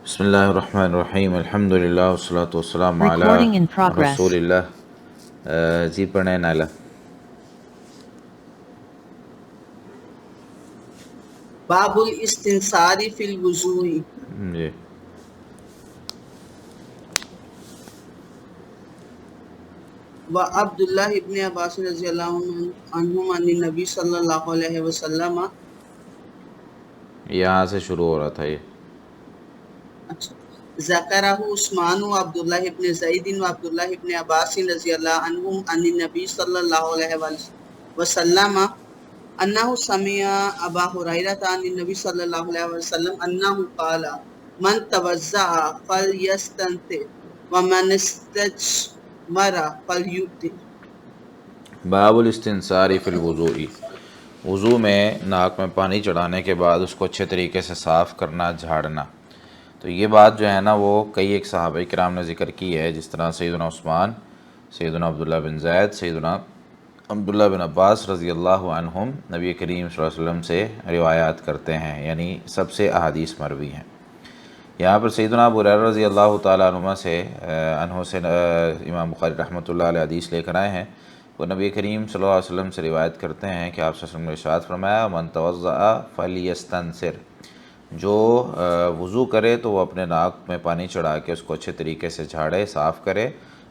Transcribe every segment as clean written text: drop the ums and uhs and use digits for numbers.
بسم اللہ الرحمن الرحیم، الحمد للہ والصلاۃ والسلام علی Recording in progress. رسول اللہ۔ جی پڑھیں نالا۔ باب الاستنصار فی الوضوء جی وعبد اللہ ابن عباس رضی اللہ عنہما عن النبی صلی اللہ علیہ وسلم یہاں سے شروع ہو رہا تھا یہ۔ ذکرہ عثمان و عبد اللہ ابن زید و عبد اللہ ابن عباس رضی اللہ عنہم عن النبی صلی اللہ علیہ وسلم انہ سمع ابا ہریرہ عن النبی صلی اللہ علیہ وسلم انہ قال من توضع فلیستنثر ومن استجمر فلیوتر۔ باب الاستنصار فی الوضوء، وضو میں ناک میں پانی چڑھانے کے بعد اس کو اچھے طریقے سے صاف کرنا، جھاڑنا۔ تو یہ بات جو ہے نا وہ کئی ایک صحابہ کرام نے ذکر کی ہے، جس طرح سیدنا عثمان، سیدنا عبداللہ بن زید، سیدنا عبداللہ بن عباس رضی اللہ عنہم نبی کریم صلی اللہ علیہ وسلم سے روایات کرتے ہیں، یعنی سب سے احادیث مروی ہیں۔ یہاں پر سیدنا ابو ہریرہ رضی اللہ تعالیٰ عنہ سے امام بخاری رحمۃ اللہ علیہ حدیث لے کر آئے ہیں۔ وہ نبی کریم صلی اللہ علیہ وسلم سے روایت کرتے ہیں کہ آپ صلی اللہ علیہ وسلم نے ارشاد فرمایا، من توضأ فلیستنثر، جو وضو کرے تو وہ اپنے ناک میں پانی چڑھا کے اس کو اچھے طریقے سے جھاڑے، صاف کرے۔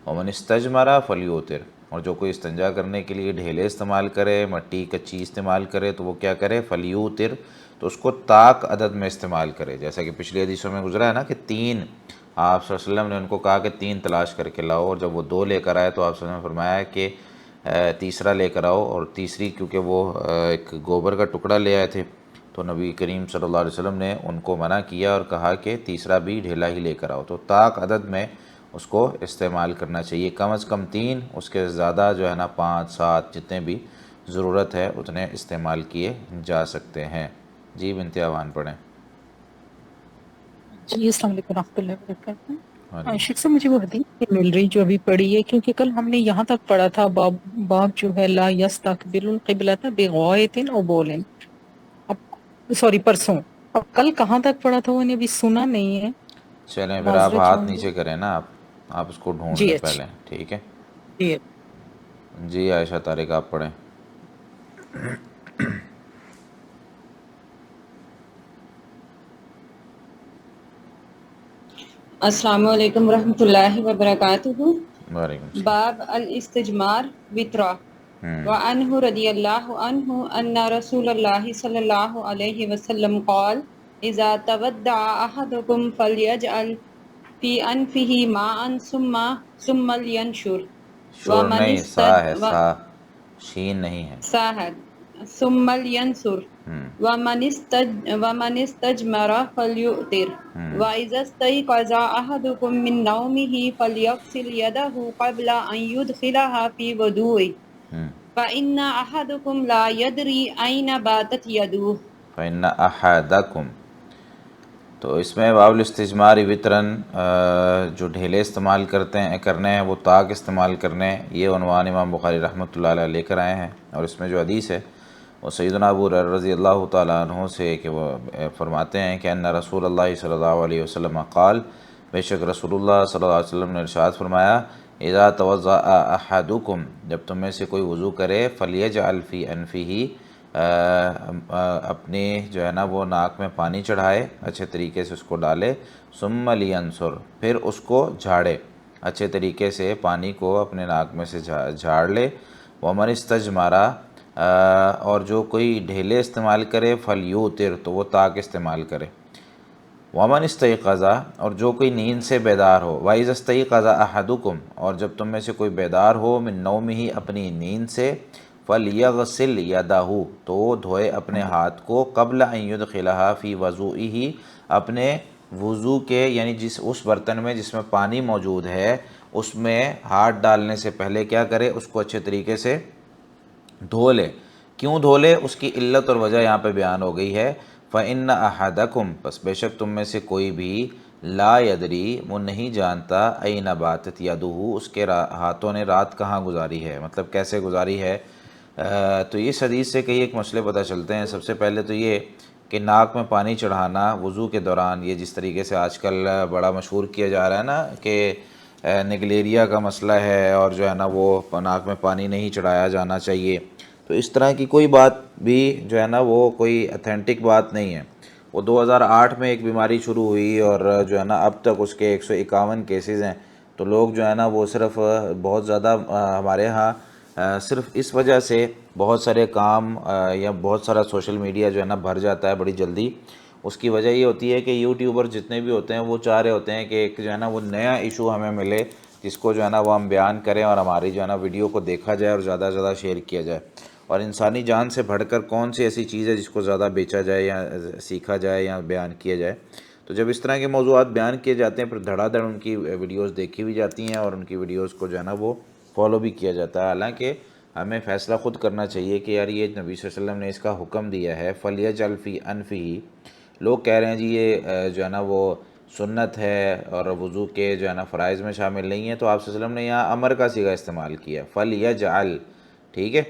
ومن استجمر فلیوتر، اور جو کوئی استنجا کرنے کے لیے ڈھیلے استعمال کرے، مٹی کچی استعمال کرے تو وہ کیا کرے، فلیوتر، تو اس کو طاق عدد میں استعمال کرے۔ جیسا کہ پچھلی حدیثوں میں گزرا ہے نا کہ تین، آپ صلی اللہ علیہ وسلم نے ان کو کہا کہ تین تلاش کر کے لاؤ، اور جب وہ دو لے کر آئے تو آپ صلی اللہ علیہ وسلم نے فرمایا کہ تیسرا لے کر آؤ، اور تیسری کیونکہ وہ ایک گوبر کا ٹکڑا لے آئے تھے تو نبی کریم صلی اللہ علیہ وسلم نے ان کو منع کیا اور کہا کہ تیسرا بھی ڈھیلا ہی لے کر آؤ۔ تو طاق عدد میں اس کو استعمال کرنا چاہیے، کم از کم تین، اس کے زیادہ جو ہے نا 5 7 جتنے بھی ضرورت ہے اتنے استعمال کیے جا سکتے ہیں۔ جی بنت آوان پڑھیں۔ جی السلام علیکم ورحمۃ اللہ وبرکاتہ۔ وعلیکم شیخ صاحب مجھے وہ حدیث نہیں مل رہی جو ابھی پڑھی ہے، کیونکہ کل ہم نے یہاں تک پڑھا تھا باب جو ہے لا یستقبل القبلۃ بغائط او بول۔ اب سوری پرسوں، اب کل کہاں تک پڑھا تھا وہ نے ابھی سنا نہیں ہے، چلیں پھر آپ معذرت ہاتھ چاہوں گی۔ نیچے کریں نا، آپ اس کو ڈھونڈ جی لیں اچھا پہلے، ٹھیک ہے۔ جی جی عائشہ طارق آپ پڑھیں۔ السلام علیکم ورحمۃ اللہ وبرکاتہ۔ وعلیکم السلام۔ باب الاستجمار وطرا وعنہ رضی اللہ عنہ ان رسول اللہ صلی اللہ علیہ وسلم قال اذا تودع احدکم فلیجعل فی انفہ ماء ثم لینشر شور ومن نہیں، سا ہے، سا، شین نہیں ہے۔ ثم لینصر ومن استجمر فلیؤتر وَإِذَا اسْتَيْقَظَ أَحَدُكُم مِّن نَّوْمِهِ فَلْيَغْسِلْ يَدَهُ قَبْلَ أَن يُدْخِلَهَا فِي وُضُوئِهِ فَإِنَّ أَحَدَكُمْ لَا يَدْرِي أَيْنَ بَاتَتْ يَدُهُ۔ فَإِنَّ أَحَدَكُمْ، تو اس میں باب الاستجمار وطرن، جو ڈھیلے استعمال کرنے ہیں وہ طاق استعمال کرنے، یہ عنوان امام بخاری رحمۃ اللہ علیہ لے کر آئے ہیں۔ اور اس میں جو حدیث ہے وہ سیدنا ابو ہریرہ رضی اللہ تعالیٰ عنہ سے کہ وہ فرماتے ہیں کہ ان رسول اللہ صلی اللہ علیہ وسلم قال، بے شک رسول اللہ صلی اللہ علیہ وسلم نے ارشاد فرمایا، اذا توضأ احدکم، جب تم میں سے کوئی وضو کرے، فلیجعل فی انفہ، اپنے جو ہے نا وہ ناک میں پانی چڑھائے، اچھے طریقے سے اس کو ڈالے، ثم لینصر، پھر اس کو جھاڑے، اچھے طریقے سے پانی کو اپنے ناک میں سے جھاڑ لے۔ ومن استجمارا، اور جو کوئی ڈھیلے استعمال کرے، فلیوتر، تو وہ طاق استعمال کرے۔ ومن استیقظ، اور جو کوئی نیند سے بیدار ہو، وَإِذَا اسْتَيْقَظَ أَحَدُكُمْ، اور جب تم میں سے کوئی بیدار ہو، من نومہ، اپنی نیند سے، فَلْيَغْسِلْ يَدَهُ، تو وہ دھوئے اپنے ہاتھ کو، قبل ان يدخلها فی وضوئہ، اپنے وضو کے، یعنی اس برتن میں جس میں پانی موجود ہے اس میں ہاتھ ڈالنے سے پہلے کیا کرے، اس کو اچھے طریقے سے دھو لے۔ کیوں دھو لے، اس کی علت اور وجہ یہاں پہ بیان ہو گئی ہے۔ فَإِنَّ أَحَدَكُمْ، پس بے شک تم میں سے کوئی بھی، لا یدری، وہ نہیں جانتا، أَيْنَ بَاتَتْ يَدُهُ، اس کے ہاتھوں نے رات کہاں گزاری ہے، مطلب کیسے گزاری ہے۔ تو اس حدیث سے کئی ایک مسئلے پتہ چلتے ہیں۔ سب سے پہلے تو یہ کہ ناک میں پانی چڑھانا وضو کے دوران، یہ جس طریقے سے آج کل بڑا مشہور کیا جا رہا ہے نا کہ نگلیریا کا مسئلہ ہے اور جو ہے نا وہ ناک میں پانی نہیں چڑھایا جانا چاہیے، تو اس طرح کی کوئی بات بھی جو ہے نا وہ کوئی اتھینٹک بات نہیں ہے۔ وہ 2008 میں ایک بیماری شروع ہوئی اور جو ہے نا اب تک اس کے 151 کیسز ہیں، تو لوگ جو ہے نا وہ صرف بہت زیادہ ہمارے ہاں صرف اس وجہ سے بہت سارے کام یا بہت سارا سوشل میڈیا جو ہے نا بھر جاتا ہے بڑی جلدی۔ اس کی وجہ یہ ہوتی ہے کہ یوٹیوبر جتنے بھی ہوتے ہیں وہ چاہ رہے ہوتے ہیں کہ ایک جو ہے نا وہ نیا ایشو ہمیں ملے جس کو جو ہے نا وہ ہم بیان کریں اور ہماری جو ہے نا ویڈیو کو دیکھا جائے اور زیادہ سے زیادہ شیئر کیا جائے۔ اور انسانی جان سے بڑھ کر کون سی ایسی چیز ہے جس کو زیادہ بیچا جائے یا سیکھا جائے یا بیان کیا جائے؟ تو جب اس طرح کے موضوعات بیان کیے جاتے ہیں پھر دھڑا دھڑ ان کی ویڈیوز دیکھی بھی جاتی ہیں اور ان کی ویڈیوز کو جو ہے نا وہ فالو بھی کیا جاتا ہے، حالانکہ ہمیں فیصلہ خود کرنا چاہیے کہ یار یہ نبی صلی اللہ علیہ وسلم نے اس کا حکم دیا ہے فَلْيَجْعَلْ فِي أَنْفِهِ۔ لوگ کہہ رہے ہیں جی یہ جو ہے نا وہ سنت ہے اور وضو کے جو ہے نا فرائض میں شامل نہیں ہے، تو آپ صلی اللہ علیہ وسلم نے یہاں امر کا صیغہ استعمال کیا فَلْيَجْعَلْ، ٹھیک ہے،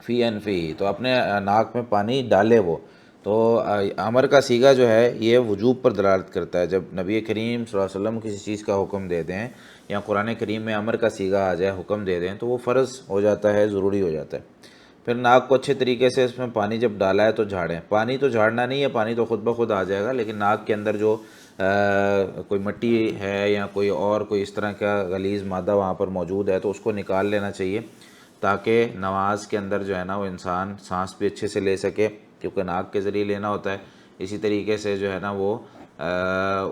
فی انفی، تو اپنے ناک میں پانی ڈالے وہ، تو امر کا صیغہ جو ہے یہ وجوب پر دلالت کرتا ہے۔ جب نبی کریم صلی اللہ علیہ وسلم کسی چیز کا حکم دے دیں یا قرآن کریم میں امر کا صیغہ آ جائے، حکم دے دیں، تو وہ فرض ہو جاتا ہے، ضروری ہو جاتا ہے۔ پھر ناک کو اچھے طریقے سے اس میں پانی جب ڈالا ہے تو جھاڑیں۔ پانی تو جھاڑنا نہیں ہے، پانی تو خود بخود آ جائے گا، لیکن ناک کے اندر جو کوئی مٹی ہے یا کوئی اور کوئی اس طرح کا غلیظ مادہ وہاں پر موجود ہے تو اس کو نکال لینا چاہیے، تاکہ نماز کے اندر جو ہے نا وہ انسان سانس بھی اچھے سے لے سکے، کیونکہ ناک کے ذریعے لینا ہوتا ہے۔ اسی طریقے سے جو ہے نا وہ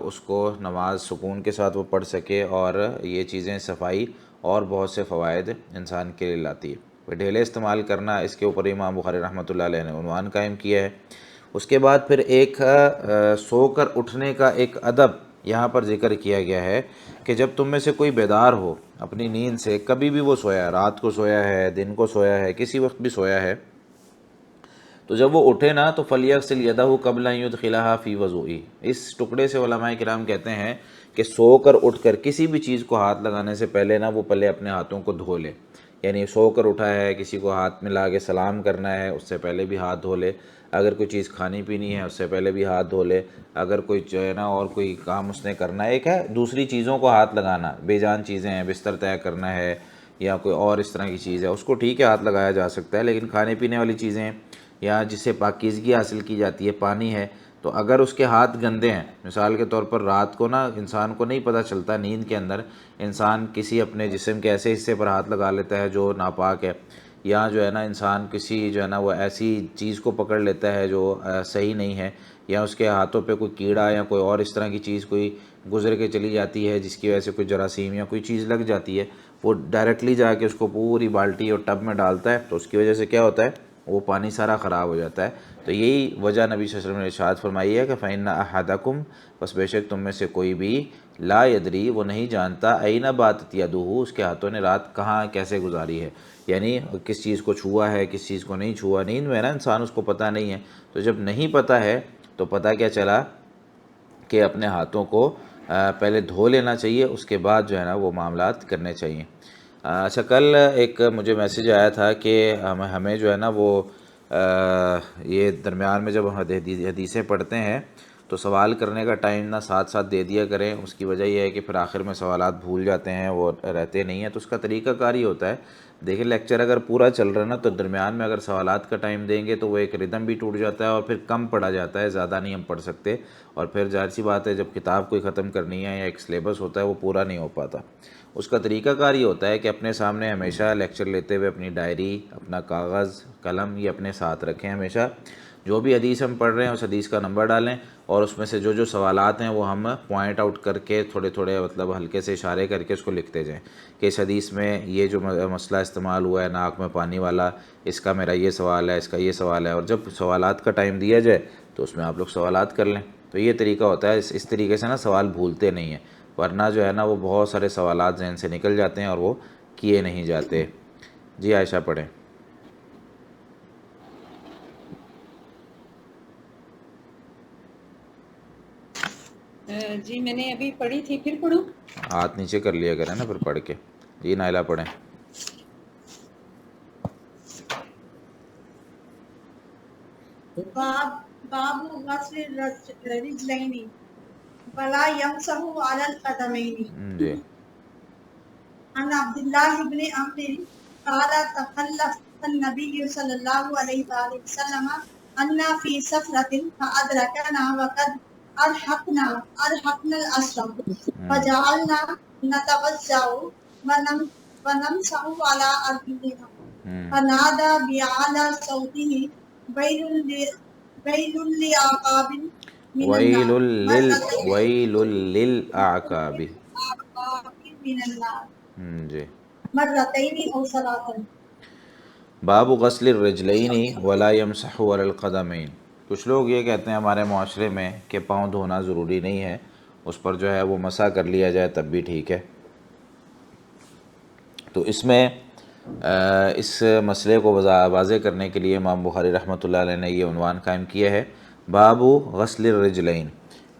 اس کو نماز سکون کے ساتھ وہ پڑھ سکے، اور یہ چیزیں صفائی اور بہت سے فوائد انسان کے لیے لاتی ہے۔ پھر ڈھیلے استعمال کرنا، اس کے اوپر امام بخاری رحمۃ اللہ علیہ نے عنوان قائم کیا ہے۔ اس کے بعد پھر ایک سو کر اٹھنے کا ایک ادب یہاں پر ذکر کیا گیا ہے کہ جب تم میں سے کوئی بیدار ہو اپنی نیند سے، کبھی بھی وہ سویا ہے، رات کو سویا ہے، دن کو سویا ہے، کسی وقت بھی سویا ہے، تو جب وہ اٹھے نا تو فَلْيَغْسِلْ يَدَهُ قَبْلَ أَن يُدْخِلَهَا فِي وَضُوئِهِ۔ اس ٹکڑے سے علماء کرام کہتے ہیں کہ سو کر اٹھ کر کسی بھی چیز کو ہاتھ لگانے سے پہلے نا وہ پہلے اپنے ہاتھوں کو دھو لے، یعنی سو کر اٹھا ہے، کسی کو ہاتھ ملا کے سلام کرنا ہے اس سے پہلے بھی ہاتھ دھو لے، اگر کوئی چیز کھانی پینی ہے اس سے پہلے بھی ہاتھ دھو لے، اگر کوئی جو ہے نا اور کوئی کام اس نے کرنا ہے، ایک ہے دوسری چیزوں کو ہاتھ لگانا، بے جان چیزیں ہیں، بستر طے کرنا ہے یا کوئی اور اس طرح کی چیز ہے، اس کو ٹھیک ہے ہاتھ لگایا جا سکتا ہے، لیکن کھانے پینے والی چیزیں یا جس سے پاکیزگی حاصل کی جاتی ہے، پانی ہے، تو اگر اس کے ہاتھ گندے ہیں، مثال کے طور پر رات کو نا انسان کو نہیں پتہ چلتا، نیند کے اندر انسان کسی اپنے جسم کے ایسے حصے پر ہاتھ لگا لیتا ہے جو ناپاک ہے، یا جو ہے نا انسان کسی جو ہے نا وہ ایسی چیز کو پکڑ لیتا ہے جو صحیح نہیں ہے، یا اس کے ہاتھوں پہ کوئی کیڑا یا کوئی اور اس طرح کی چیز کوئی گزر کے چلی جاتی ہے جس کی وجہ سے کوئی جراثیم یا کوئی چیز لگ جاتی ہے، وہ ڈائریکٹلی جا کے اس کو پوری بالٹی اور ٹب میں ڈالتا ہے، تو اس کی وجہ سے کیا ہوتا ہے، وہ پانی سارا خراب ہو جاتا ہے۔ تو یہی وجہ نبی صلی اللہ علیہ وسلم نے ارشاد فرمائی ہے کہ فَإِنَّ أَحَدَكُمْ، بس بے شک تم میں سے کوئی بھی لا یدری، وہ نہیں جانتا، أَيْنَ بَاتَتْ يَدُهُ، اس کے ہاتھوں نے رات کہاں کیسے گزاری ہے، یعنی کس چیز کو چھوا ہے کس چیز کو نہیں چھوا۔ نیند میں نا انسان اس کو پتہ نہیں ہے، تو جب نہیں پتہ ہے تو پتہ کیا چلا کہ اپنے ہاتھوں کو پہلے دھو لینا چاہیے، اس کے بعد جو ہے نا وہ معاملات کرنے چاہیے۔ اچھا، کل ایک مجھے میسیج آیا تھا کہ ہمیں جو ہے نا وہ یہ درمیان میں جب ہم حدیثیں پڑھتے ہیں تو سوال کرنے کا ٹائم نہ ساتھ ساتھ دے دیا کریں، اس کی وجہ یہ ہے کہ پھر آخر میں سوالات بھول جاتے ہیں، وہ رہتے نہیں ہیں، تو اس کا طریقہ کار ہی ہوتا ہے، دیکھیں لیکچر اگر پورا چل رہا ہے نا تو درمیان میں اگر سوالات کا ٹائم دیں گے تو وہ ایک ردم بھی ٹوٹ جاتا ہے اور پھر کم پڑھا جاتا ہے، زیادہ نہیں ہم پڑھ سکتے، اور پھر ظاہر سی بات ہے جب کتاب کوئی ختم کرنی ہے یا ایک سلیبس ہوتا ہے وہ پورا نہیں ہو پاتا۔ اس کا طریقہ کار یہ ہوتا ہے کہ اپنے سامنے ہمیشہ لیکچر لیتے ہوئے اپنی ڈائری، اپنا کاغذ قلم یہ اپنے ساتھ رکھیں، ہمیشہ جو بھی حدیث ہم پڑھ رہے ہیں اس حدیث کا نمبر ڈالیں، اور اس میں سے جو جو سوالات ہیں وہ ہم پوائنٹ آؤٹ کر کے تھوڑے تھوڑے مطلب ہلکے سے اشارے کر کے اس کو لکھتے جائیں کہ اس حدیث میں یہ جو مسئلہ استعمال ہوا ہے ناک میں پانی والا، اس کا میرا یہ سوال ہے، اس کا یہ سوال ہے، اور جب سوالات کا ٹائم دیا جائے تو اس میں آپ لوگ سوالات کر لیں۔ تو یہ طریقہ ہوتا ہے، اس طریقے سے نا سوال بھولتے نہیں ہیں، ورنہ جو ہے نا وہ بہت سارے سوالات ذہن سے نکل جاتے ہیں اور وہ کیے نہیں جاتے۔ جی عائشہ پڑھیں۔ جی میں نے ابھی پڑھی تھی، پھر پڑھوں؟ ہاتھ نیچے کر لیا کریں نا پھر پڑھ کے۔ جی نائلہ پڑھیں۔ باب باب غسل الرجلين ولا يمسح على القدمين جی عن عبد الله بن عمرو قال تخلف النبي صلى الله عليه وآله وسلم أن في سفرة فأدركنا وقد أرحقنا الأسرى فجعلنا نتوزع ونمسح على أرجلنا فنادى بأعلى صوته ويل لعقاب من ویل النار ویل للأعقاب من النار جی مرتين أو ثلاثا باب غسل الرجلین ولا یمسح علی القدمین. کچھ لوگ یہ کہتے ہیں ہمارے معاشرے میں کہ پاؤں دھونا ضروری نہیں ہے، اس پر جو ہے وہ مسح کر لیا جائے تب بھی ٹھیک ہے. تو اس میں اس مسئلے کو واضح کرنے کے لیے امام بخاری رحمۃ اللہ علیہ نے یہ عنوان قائم کیا ہے، باب غسل الرجلین.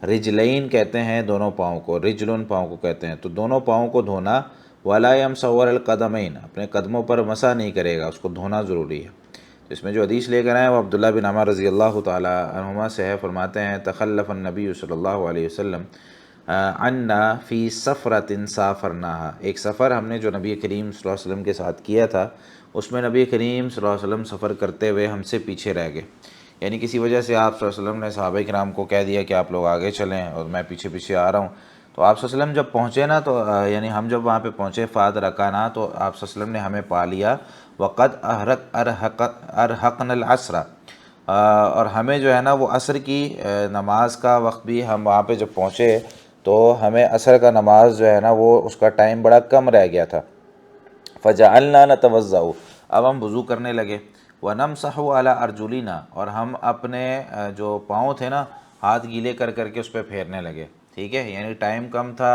رجلین کہتے ہیں دونوں پاؤں کو، رجلن پاؤں کو کہتے ہیں، تو دونوں پاؤں کو دھونا. ولا یمسح علی القدمین، اپنے قدموں پر مسح نہیں کرے گا، اس کو دھونا ضروری ہے. تو اس میں جو حدیث لے کر آئے وہ عبداللہ بن عمر رضی اللہ تعالی عنہما سے ہے. فرماتے ہیں تخلف النبی صلی اللہ علیہ وسلم عنا فی سفرۃ سافرناہا، ایک سفر ہم نے جو نبی کریم صلی اللہ علیہ وسلم کے ساتھ کیا تھا، اس میں نبی کریم صلی اللہ علیہ وسلم سفر کرتے ہوئے ہم سے پیچھے رہ گئے. یعنی کسی وجہ سے آپ صلی اللہ علیہ وسلم نے صحابہ کرام کو کہہ دیا کہ آپ لوگ آگے چلیں اور میں پیچھے پیچھے آ رہا ہوں. تو آپ صلی اللہ علیہ وسلم جب پہنچے نا، تو یعنی ہم جب وہاں پہ پہنچے فادرکانا، تو آپ صلی اللہ علیہ وسلم نے ہمیں پا لیا. وقد ارحقنا العصر، اور ہمیں جو ہے نا وہ عصر کی نماز کا وقت بھی، ہم وہاں پہ جب پہنچے تو ہمیں عصر کا نماز جو ہے نا وہ اس کا ٹائم بڑا کم رہ گیا تھا. فجعلنا نتوضأ، اب ہم وضو کرنے لگے. ونمسح علی ارجلنا، اور ہم اپنے جو پاؤں تھے نا ہاتھ گیلے کر کر کے اس پہ پھیرنے لگے. ٹھیک ہے، یعنی ٹائم کم تھا،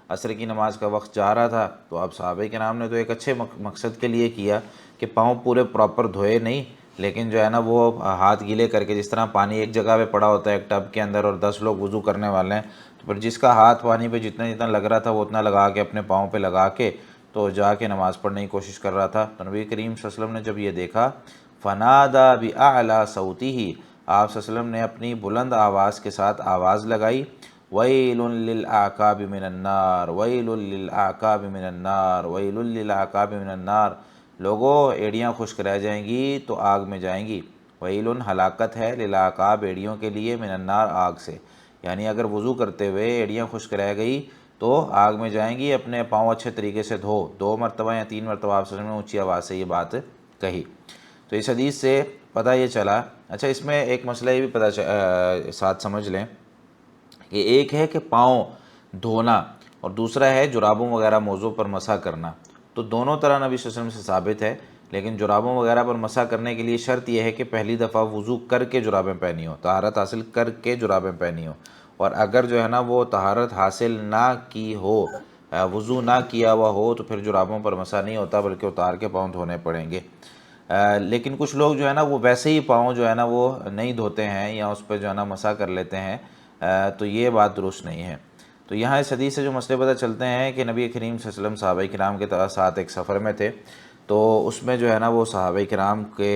عصر کی نماز کا وقت جا رہا تھا. تو اب صحابہ کرام نے تو ایک اچھے مقصد کے لیے کیا کہ پاؤں پورے پراپر دھوئے نہیں، لیکن جو ہے نا وہ ہاتھ گیلے کر کے، جس طرح پانی ایک جگہ پہ پڑا ہوتا ہے ایک ٹب کے اندر اور 10 لوگ وضو کرنے والے ہیں، تو پھر جس کا ہاتھ پانی پہ جتنا لگ رہا تھا وہ اتنا لگا کے اپنے پاؤں پہ لگا کے تو جا کے نماز پڑھنے کی کوشش کر رہا تھا. تو نبی کریم صلی اللہ علیہ وسلم نے جب یہ دیکھا، فنادا بأعلی صوتہ، آپ صلی اللہ علیہ وسلم نے اپنی بلند آواز کے ساتھ آواز لگائی، ویل للأعقاب من النار ویل للأعقاب من النار ویل للأعقاب من النار، لوگوں ایڑیاں خشک رہ جائیں گی تو آگ میں جائیں گی. ویل ہلاکت ہے، للأعقاب ایڑیوں کے لیے، من النار آگ سے. یعنی اگر وضو کرتے ہوئے ایڑیاں خشک رہ گئی تو آگ میں جائیں گی. اپنے پاؤں اچھے طریقے سے دھو. 2 مرتبہ یا 3 مرتبہ آپ صلی اللہ علیہ وسلم نے اونچی آواز سے یہ بات کہی. تو اس حدیث سے پتہ یہ چلا. اچھا، اس میں ایک مسئلہ یہ بھی ساتھ سمجھ لیں کہ ایک ہے کہ پاؤں دھونا اور دوسرا ہے جرابوں وغیرہ موضوع پر مسح کرنا. تو دونوں طرح نبی صلی اللہ علیہ وسلم سے ثابت ہے، لیکن جرابوں وغیرہ پر مسح کرنے کے لیے شرط یہ ہے کہ پہلی دفعہ وضو کر کے جرابیں پہنی ہو، طہارت حاصل کر کے جرابیں پہنی ہو. اور اگر جو ہے نا وہ طہارت حاصل نہ کی ہو، وضو نہ کیا ہوا ہو، تو پھر جرابوں پر مسح نہیں ہوتا بلکہ اتار کے پاؤں دھونے پڑیں گے. لیکن کچھ لوگ جو ہے نا وہ ویسے ہی پاؤں جو ہے نا وہ نہیں دھوتے ہیں یا اس پہ جو ہے نا مسح کر لیتے ہیں، تو یہ بات درست نہیں ہے. تو یہاں اس حدیث سے جو مسئلے پتہ چلتے ہیں کہ نبی کریم صلی اللہ علیہ وسلم صحابہ کرام کے ساتھ ایک سفر میں تھے. تو اس میں جو ہے نا وہ صحابہ کرام کے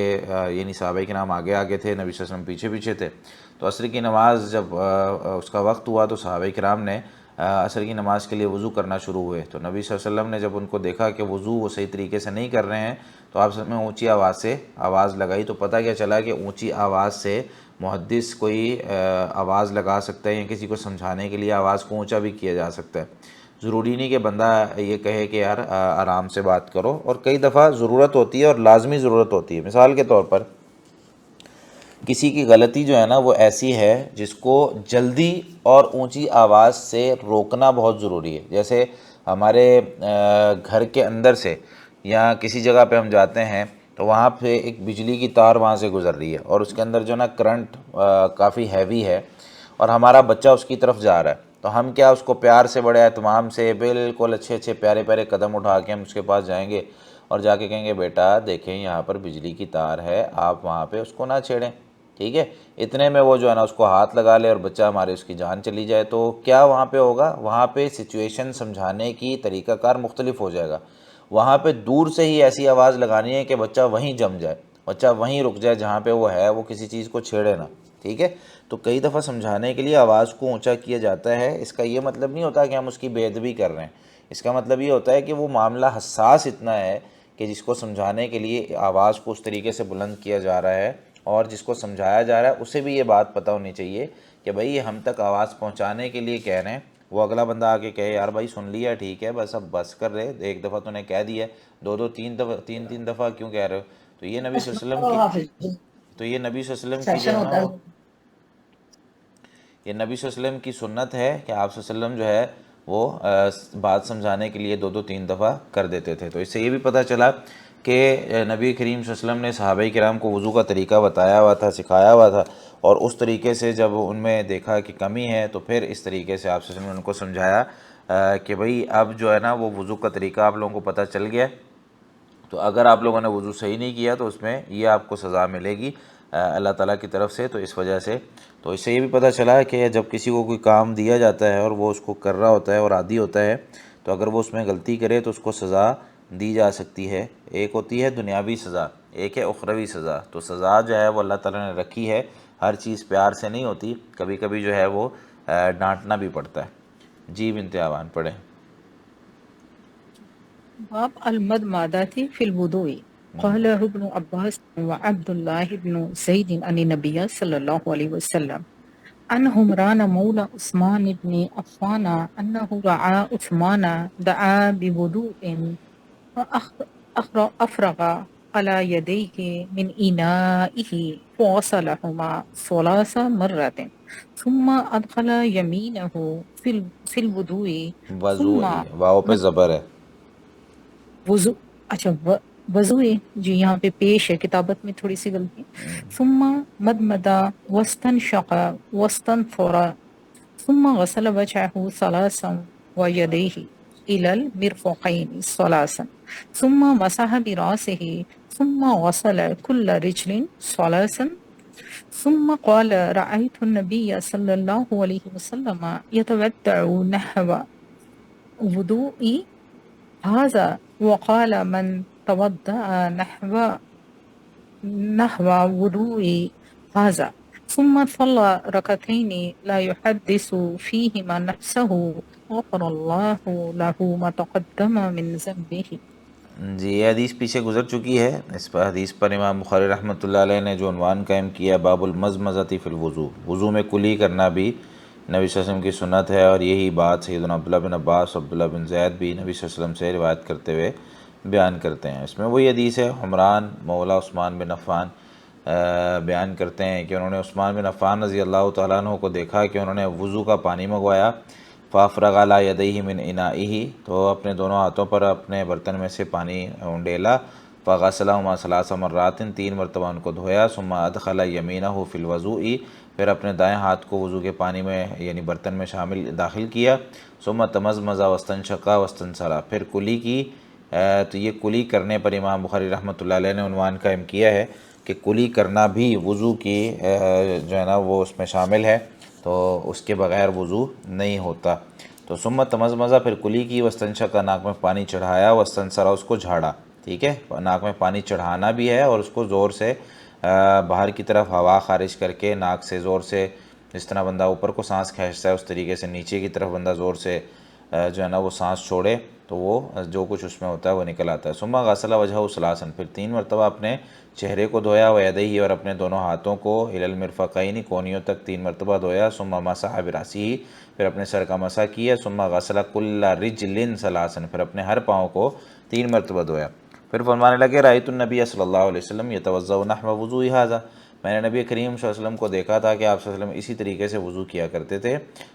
یعنی صحابہ کرام آگے آگے تھے، نبی صلی اللہ علیہ وسلم پیچھے پیچھے تھے. تو عصر کی نماز جب اس کا وقت ہوا تو صحابہ کرام نے عصر کی نماز کے لیے وضو کرنا شروع ہوئے. تو نبی صلی اللہ علیہ وسلم نے جب ان کو دیکھا کہ وضو وہ صحیح طریقے سے نہیں کر رہے ہیں، تو آپ نے اونچی آواز سے آواز لگائی. تو پتہ کیا چلا کہ اونچی آواز سے محدث کوئی آواز لگا سکتا ہے، یا کسی کو سمجھانے کے لیے آواز کو اونچا بھی کیا جا سکتا ہے. ضروری نہیں کہ بندہ یہ کہے کہ یار آرام سے بات کرو. اور کئی دفعہ ضرورت ہوتی ہے اور لازمی ضرورت ہوتی ہے. مثال کے طور پر کسی کی غلطی جو ہے نا وہ ایسی ہے جس کو جلدی اور اونچی آواز سے روکنا بہت ضروری ہے. جیسے ہمارے گھر کے اندر سے یا کسی جگہ پہ ہم جاتے ہیں تو وہاں پہ ایک بجلی کی تار وہاں سے گزر رہی ہے اور اس کے اندر جو نا کرنٹ کافی ہیوی ہے اور ہمارا بچہ اس کی طرف جا رہا ہے. تو ہم کیا اس کو پیار سے، بڑے اہتمام سے، بالکل اچھے اچھے پیارے پیارے قدم اٹھا کے ہم اس کے پاس جائیں گے اور جا کے کہیں گے بیٹا دیکھیں یہاں پر بجلی کی تار ہے، آپ وہاں پہ اس کو نہ چھیڑیں. ٹھیک ہے، اتنے میں وہ جو ہے نا اس کو ہاتھ لگا لے اور بچہ ہمارے اس کی جان چلی جائے. تو کیا وہاں پہ ہوگا؟ وہاں پہ سچویشن سمجھانے کی طریقہ کار مختلف ہو جائے گا. وہاں پہ دور سے ہی ایسی آواز لگانی ہے کہ بچہ وہیں جم جائے، بچہ وہیں رک جائے جہاں پہ وہ ہے، وہ کسی چیز کو چھیڑے نہ. ٹھیک ہے. تو کئی دفعہ سمجھانے کے لیے آواز کو اونچا کیا جاتا ہے. اس کا یہ مطلب نہیں ہوتا کہ ہم اس کی بے ادبی کر رہے ہیں. اس کا مطلب یہ ہوتا ہے کہ وہ معاملہ حساس اتنا ہے کہ جس کو سمجھانے کے لیے آواز کو اس طریقے سے بلند کیا جا رہا ہے، اور جس کو سمجھایا جا رہا ہے اسے بھی یہ بات پتہ ہونی چاہیے کہ بھائی یہ ہم تک آواز پہنچانے کے لیے کہہ رہے ہیں. وہ اگلا بندہ آ کے کہے یار بھائی سن لیا ٹھیک ہے، بس اب بس کر رہے، ایک دفعہ تو نے کہہ دیا، دو تین دفعہ تین دفعہ کیوں کہہ رہے ہو. تو یہ نبی صلی اللہ علیہ وسلم کی یہ نبی صلی اللہ علیہ وسلم کی جو ہے نا یہ نبی صلی اللہ علیہ وسلم کی سنت ہے کہ آپ صلی اللہ علیہ وسلم جو ہے وہ بات سمجھانے کے لیے دو تین دفعہ کر دیتے تھے. تو اس سے یہ بھی پتہ چلا کہ نبی کریم صلی اللہ علیہ وسلم نے صحابہ کرام کو وضو کا طریقہ بتایا ہوا تھا، سکھایا ہوا تھا، اور اس طریقے سے جب ان میں دیکھا کہ کمی ہے تو پھر اس طریقے سے آپ صلی اللہ علیہ وسلم نے ان کو سمجھایا کہ بھئی اب جو ہے نا وہ وضو کا طریقہ آپ لوگوں کو پتہ چل گیا، تو اگر آپ لوگوں نے وضو صحیح نہیں کیا تو اس میں یہ آپ کو سزا ملے گی اللہ تعالیٰ کی طرف سے. تو اس وجہ سے تو اس سے یہ بھی پتہ چلا ہے کہ جب کسی کو کوئی کام دیا جاتا ہے اور وہ اس کو کر رہا ہوتا ہے اور عادی ہوتا ہے، تو اگر وہ اس میں غلطی کرے تو اس کو سزا دی جا سکتی ہے. ایک ہوتی ہے دنیاوی سزا، ایک ہے اخروی سزا. تو سزا جو ہے وہ اللہ تعالیٰ نے رکھی ہے، ہر چیز پیار سے نہیں ہوتی، کبھی کبھی جو ہے وہ ڈانٹنا بھی پڑتا ہے. جی بنت آوان پڑھیں. باب المدمدة في الوضوء. قال ابن عباس وعبد الله بن زيد عن النبي صلى الله عليه وسلم عن عمران مولى عثمان بن عفان أنه رأى عثمان دعا بوضوء فأفرغ على يديه من إنائه فغسلهما 3 مرات ثم أدخل يمينه في الوضوء ثم وضوئی واؤ پہ زبر ہے. وضو اچھا وضو جی یہاں پہ پیش ہے، کتابت میں تھوڑی سی غلطی. ثم مدمدا واستنشق واستنثر ثم غسل وجهه 3 ويديه إلى المرفقين 3 ثم مسح برأسه ثم غسل كل رجل 3 ثم قال رأيت النبي صلى الله عليه وسلم يتودع نحو وضوء هذا وقال من توضأ نحو وضوء هذا ثم صلى ركعتين لا يحدث فيهما نفسه غفر الله له ما تقدم من ذنبه. جی یہ حدیث پیچھے گزر چکی ہے. اس پر حدیث پر امام بخاری رحمۃ اللہ علیہ نے جو عنوان قائم کیا باب المزمزۃ فی الوضو، وضو میں کلی کرنا بھی نبی صلی اللہ علیہ وسلم کی سنت ہے. اور یہی بات سیدنا عبداللہ بن عباس عبداللہ بن زید بھی نبی صلی اللہ علیہ وسلم سے روایت کرتے ہوئے بیان کرتے ہیں. اس میں وہی حدیث ہے، عمران مولا عثمان بن عفان بیان کرتے ہیں کہ انہوں نے عثمان بن عفان رضی اللہ تعالیٰ عنہ کو دیکھا کہ انہوں نے وضو کا پانی منگوایا. فافرغ علی یدیہ من انائہ، تو اپنے دونوں ہاتھوں پر اپنے برتن میں سے پانی ڈیلا. فغسلہما 3 مرات، 3 مرتبہ ان کو دھویا. ثم ادخل یمینہ فی الوضوء، پھر اپنے دائیں ہاتھ کو وضو کے پانی میں یعنی برتن میں داخل کیا. ثم تمزمز واستنشق واستنثر، پھر کلی کی. تو یہ کلی کرنے پر امام بخاری رحمۃ اللہ علیہ نے عنوان قائم کیا ہے کہ کلی کرنا بھی وضو کی جو ہے نا وہ اس میں شامل ہے، تو اس کے بغیر وضو نہیں ہوتا. تو ثم تمزمزہ، پھر کلی کی. واستنشق، ناک میں پانی چڑھایا. واستنثر، اس کو جھاڑا. ٹھیک ہے، ناک میں پانی چڑھانا بھی ہے اور اس کو زور سے باہر کی طرف ہوا خارج کر کے ناک سے زور سے، جس طرح بندہ اوپر کو سانس کھینچتا ہے اس طریقے سے نیچے کی طرف بندہ زور سے جو ہے نا وہ سانس چھوڑے تو وہ جو کچھ اس میں ہوتا ہے وہ نکل آتا ہے. ثم غسل وجہہ 3، پھر 3 مرتبہ اپنے چہرے کو دھویا. ویدیہ، اور اپنے دونوں ہاتھوں کو. الی المرفقین، کونیوں تک 3 مرتبہ دھویا. ثم مسح براسہ، پھر اپنے سر کا مسح کیا. ثم غسل کل رجل 3، پھر اپنے ہر پاؤں کو 3 مرتبہ دھویا. پھر فرمانے لگے رأیت النبی صلی اللہ علیہ وسلم یتوضأ نحو وضوء هذا، میں نے نبی کریم صلی اللہ علیہ وسلم کو دیکھا تھا کہ آپ صلی اللہ علیہ وسلم اسی طریقے سے وضو کیا کرتے تھے.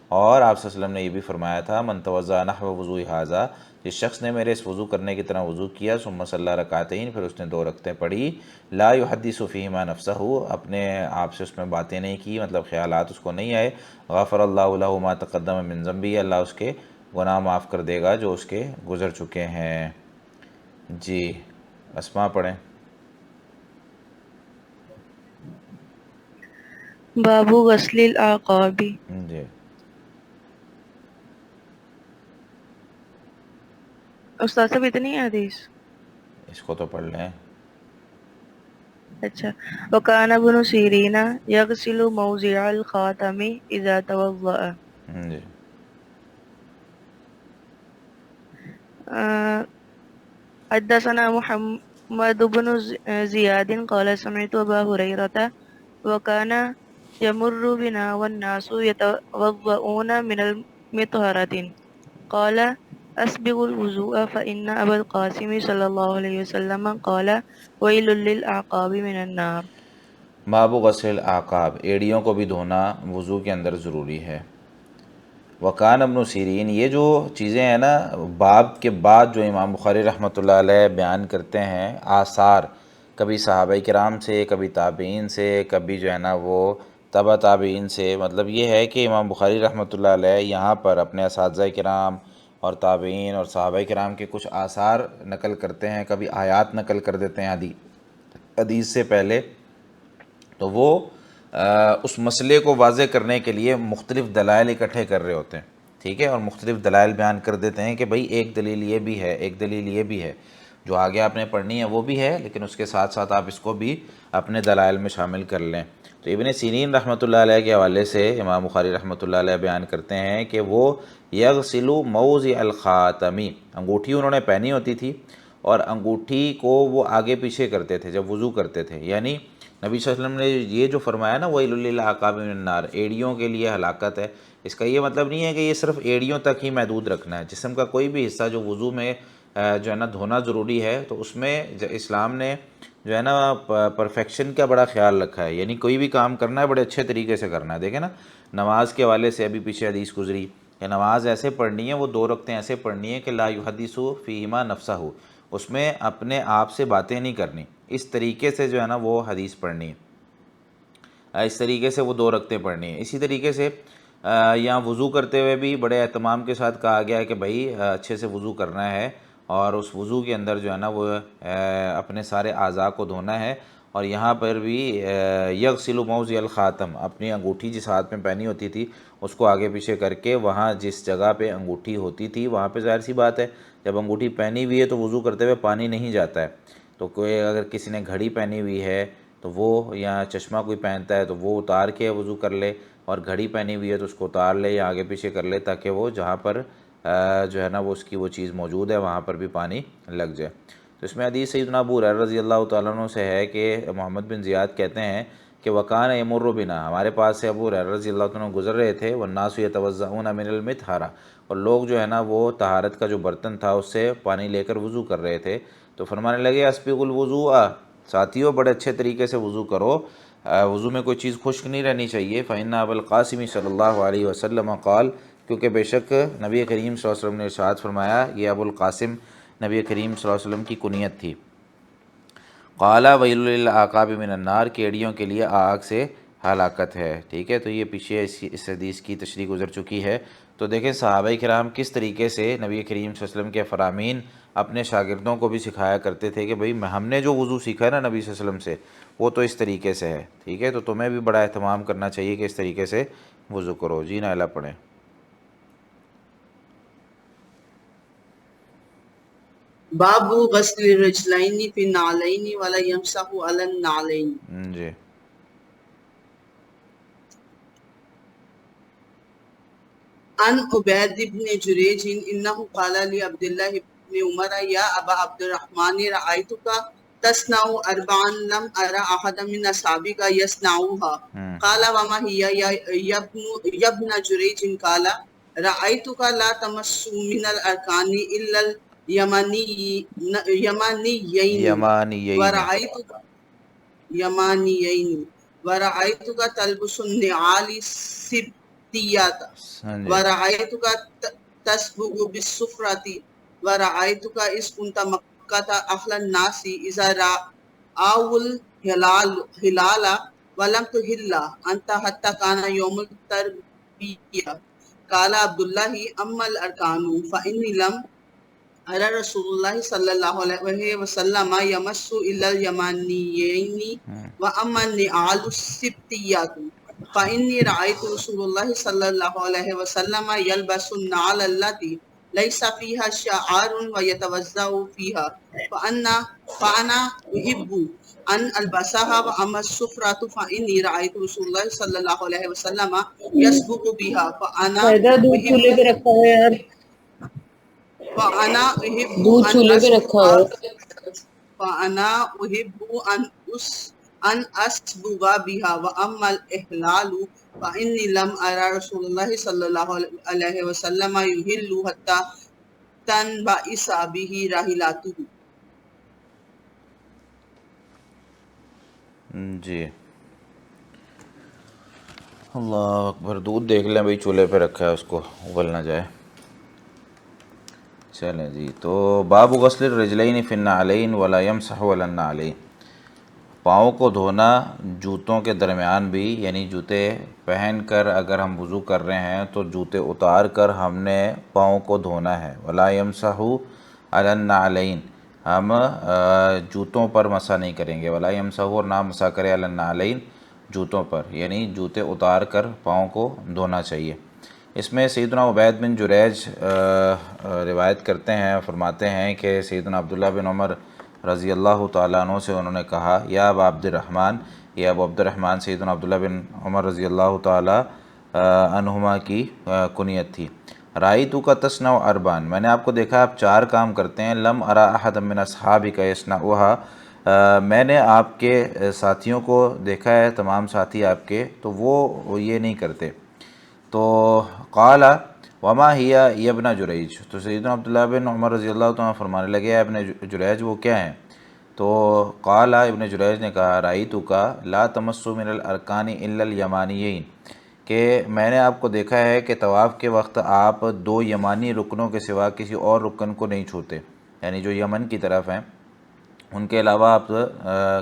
اور آپ صلی اللہ علیہ وسلم نے یہ بھی فرمایا تھا من توضأ نحو وضوء هذا، جس شخص نے میرے اس وضو کرنے کی طرح وضو کیا. ثم صلی رکعتین، پھر اس نے 2 رکعتیں پڑھی. لا یحدث فیہما نفسہ، اپنے آپ سے اس میں باتیں نہیں کی، مطلب خیالات اس کو نہیں آئے. غفر اللہ لہ ما تقدم من ذنبہ، اللہ اس کے گناہ معاف کر دے گا جو اس کے گزر چکے ہیں. جی اسماء پڑھیں. باب غسل الاعقاب. جی استاد صاحب اتنی حدیث اس کو تو پڑھ لیں. اچھا وکان ابن سیرین یغسل موضع الخاتم اذا توضأ. جی حدثنا محمد بن زياد قال سمعت أبا هريرة وكان يمر بنا والناس يتوضؤون من المطهرة قال أسبغ الوضوء فإن أبا القاسم صلى الله عليه وسلم قال ويل للأعقاب من النار. باب غسل العقاب، ایڑیوں کو بھی دھونا وضو کے اندر ضروری ہے. وکان ابن سیرین، یہ جو چیزیں ہیں نا باب کے بعد جو امام بخاری رحمۃ اللہ علیہ بیان کرتے ہیں آثار، کبھی صحابہ کرام سے، کبھی تابعین سے، کبھی جو ہے نا وہ تبع تابعین سے، مطلب یہ ہے کہ امام بخاری رحمۃ اللہ علیہ یہاں پر اپنے اساتذہ کرام اور تابعین اور صحابہ کرام کے کچھ آثار نقل کرتے ہیں، کبھی آیات نقل کر دیتے ہیں حدیث سے پہلے. تو وہ اس مسئلے کو واضح کرنے کے لیے مختلف دلائل اکٹھے کر رہے ہوتے ہیں، ٹھیک ہے، اور مختلف دلائل بیان کر دیتے ہیں کہ بھئی ایک دلیل یہ بھی ہے، ایک دلیل یہ بھی ہے، جو آگے آپ نے پڑھنی ہے وہ بھی ہے، لیکن اس کے ساتھ ساتھ آپ اس کو بھی اپنے دلائل میں شامل کر لیں. تو ابن سیرین رحمۃ اللہ علیہ کے حوالے سے امام بخاری رحمۃ اللہ علیہ بیان کرتے ہیں کہ وہ یغسل موضع الخاتمی، انگوٹھی انہوں نے پہنی ہوتی تھی اور انگوٹھی کو وہ آگے پیچھے کرتے تھے جب وضو کرتے تھے. یعنی نبی صلی اللہ علیہ وسلم نے یہ جو فرمایا نا وَيْلٌ لِّلْعَقَابِ مِنَ النَّارِ، ایڑیوں کے لیے ہلاکت ہے، اس کا یہ مطلب نہیں ہے کہ یہ صرف ایڑیوں تک ہی محدود رکھنا ہے. جسم کا کوئی بھی حصہ جو وضو میں جو ہے نا دھونا ضروری ہے، تو اس میں اسلام نے جو ہے نا پرفیکشن کا بڑا خیال رکھا ہے. یعنی کوئی بھی کام کرنا ہے بڑے اچھے طریقے سے کرنا ہے. دیکھیں نا نماز کے حوالے سے ابھی پیچھے حدیث گزری کہ نماز ایسے پڑھنی ہے، وہ 2 رکعتیں ایسے پڑھنی ہے کہ لا یحدث فیہما نفسہ، اس میں اپنے آپ سے باتیں نہیں کرنی، اس طریقے سے جو ہے نا وہ حدیث پڑھنی ہے، اس طریقے سے وہ 2 رکعتیں پڑھنی ہیں. اسی طریقے سے یہاں وضو کرتے ہوئے بھی بڑے اہتمام کے ساتھ کہا گیا ہے کہ بھائی اچھے سے وضو کرنا ہے، اور اس وضو کے اندر جو ہے نا وہ اپنے سارے اعضاء کو دھونا ہے. اور یہاں پر بھی یغسل موضع الخاتم، اپنی انگوٹھی جس ہاتھ میں پہنی ہوتی تھی اس کو آگے پیچھے کر کے وہاں جس جگہ پہ انگوٹھی ہوتی تھی وہاں پہ ظاہر سی بات ہے جب انگوٹھی پہنی ہوئی ہے تو وضو کرتے ہوئے پانی نہیں جاتا ہے. تو کوئی اگر کسی نے گھڑی پہنی ہوئی ہے تو وہ، یا چشمہ کوئی پہنتا ہے تو وہ اتار کے وضو کر لے، اور گھڑی پہنی ہوئی ہے تو اس کو اتار لے یا آگے پیچھے کر لے، تاکہ وہ جہاں پر جو ہے نا وہ اس کی وہ چیز موجود ہے وہاں پر بھی پانی لگ جائے. تو اس میں حدیث سیدنا ابو ہریرہ رضی اللہ تعالیٰ عنہ سے ہے کہ محمد بن زیاد کہتے ہیں کہ وکان یمر بنا، ہمارے پاس سے ابو ہریرہ رضی اللہ تعالیٰ عنہ گزر رہے تھے، والناس یتوضؤون من المطہرہ، اور لوگ جو ہے نا وہ طہارت کا جو برتن تھا اس سے پانی لے کر وضو کر رہے تھے. تو فرمانے لگے اسبغوا الوضوء، ساتھیوں بڑے اچھے طریقے سے وضو کرو، وضو میں کوئی چیز خشک نہیں رہنی چاہیے. فإن ابا القاسم صلی اللہ علیہ وسلم قال، کیونکہ بے شک نبی کریم صلی اللہ علیہ وسلم نے ارشاد فرمایا، یہ ابو القاسم نبی کریم صلی اللہ علیہ وسلم کی کنیت تھی. قال ویل للعقاب من النار، کیڑیوں کے لیے آگ سے ہلاکت ہے. ٹھیک ہے، تو یہ پیچھے اس حدیث کی تشریح گزر چکی ہے. تو دیکھیں صحابہ کرام کس طریقے سے نبی کریم صلی اللہ علیہ وسلم کے فرامین اپنے شاگردوں کو بھی سکھایا کرتے تھے کہ بھئی ہم نے جو وضو سیکھا ہے نا نبی صلی اللہ علیہ وسلم سے وہ تو اس طریقے سے ہے. ٹھیک ہے، تو تمہیں بھی بڑا اہتمام کرنا چاہیے کہ اس طریقے سے وضو کرو. جی نائلہ پڑھیں. باب غسل الرجلین فی النعلین ولا یمسح علی النعلین. جی عن عبید بن جریج انه قال لعبد الله بن عمر یا ابا عبد الرحمن رأیتک تصنع اربعا لم ارى احدا من اصحابك يصنعوها. قال وما هي يا ابن جريج؟ قال رأيتك لا تمس من الاركان الا اليمانيين ورأيتك تلبس النعال السبتيات ورأيتك تسبغ بالسفرة ورأيتك إذ كنت مكة أهل الناس إذا رأوا الهلال ولم تهل أنت حتى كان يوم التروية. قال عبد الله أما الأركان فإني لم أرى رسول الله صلى الله عليه وسلم يمس إلا اليمانيين وأما النعال السبتيات فإني رأيت رسول الله صلى الله عليه وسلم يلبس النعل التي ليس فيها شعار ويتوزع فيها فأنا أحب أن ألبسها، وأما السفرة فإني رأيت رسول الله صلى الله عليه وسلم يسبق بها فائدہ دودھ چولہے پہ رکھا ہوا ہے یار، فأنا أحب دودھ أن چولہے پہ رکھا ہوا ہے۔ فأنا أحب أن أسبغ بها، وأما الإحلال فإني لم أرى رسول الله صلى الله عليه وسلم يهل حتى تنبعث به راحلته۔ جی اللہ اکبر، دودھ دیکھ لیں بھائی چولہے پہ رکھا ہے، اس کو ابل نہ جائے۔ چلیں جی، تو باب غسل الرجلین فی النعلین ولا یمسح علی النعلین، پاؤں کو دھونا جوتوں کے درمیان بھی، یعنی جوتے پہن کر اگر ہم وضو کر رہے ہیں تو جوتے اتار کر ہم نے پاؤں کو دھونا ہے۔ ولا یمسح علی النعلین، ہم جوتوں پر مسح نہیں کریں گے۔ ولا یمسح، اور نہ مسح کرے علی النعلین، جوتوں پر، یعنی جوتے اتار کر پاؤں کو دھونا چاہیے۔ اس میں سیدنا عبید بن جریج روایت کرتے ہیں، فرماتے ہیں کہ سیدنا عبداللہ بن عمر رضی اللہ تعالیٰ عنہ سے انہوں نے کہا، یا ابا عبد الرحمن، یا ابو عبد الرحمن، سیدنا عبداللہ بن عمر رضی اللہ تعالیٰ عنہما کی کنیت تھی، رأیتک تصنع اربعا، میں نے آپ کو دیکھا آپ 4 کام کرتے ہیں، لم ارى احدا من اصحابک یصنعها، میں نے آپ کے ساتھیوں کو دیکھا ہے، تمام ساتھی آپ کے، تو وہ یہ نہیں کرتے۔ تو قال وما ہی یا ابن جریج، تو سیدنا عبداللہ بن عمر رضی اللہ تعالیٰ فرمانے لگے، ابن جریج وہ کیا ہیں؟ تو قال ابن جریج نے کہا، رأیتک لا تمس من الارکان الا الیمانیین، کہ میں نے آپ کو دیکھا ہے کہ طواف کے وقت آپ 2 یمانی رکنوں کے سوا کسی اور رکن کو نہیں چھوتے، یعنی جو یمن کی طرف ہیں ان کے علاوہ آپ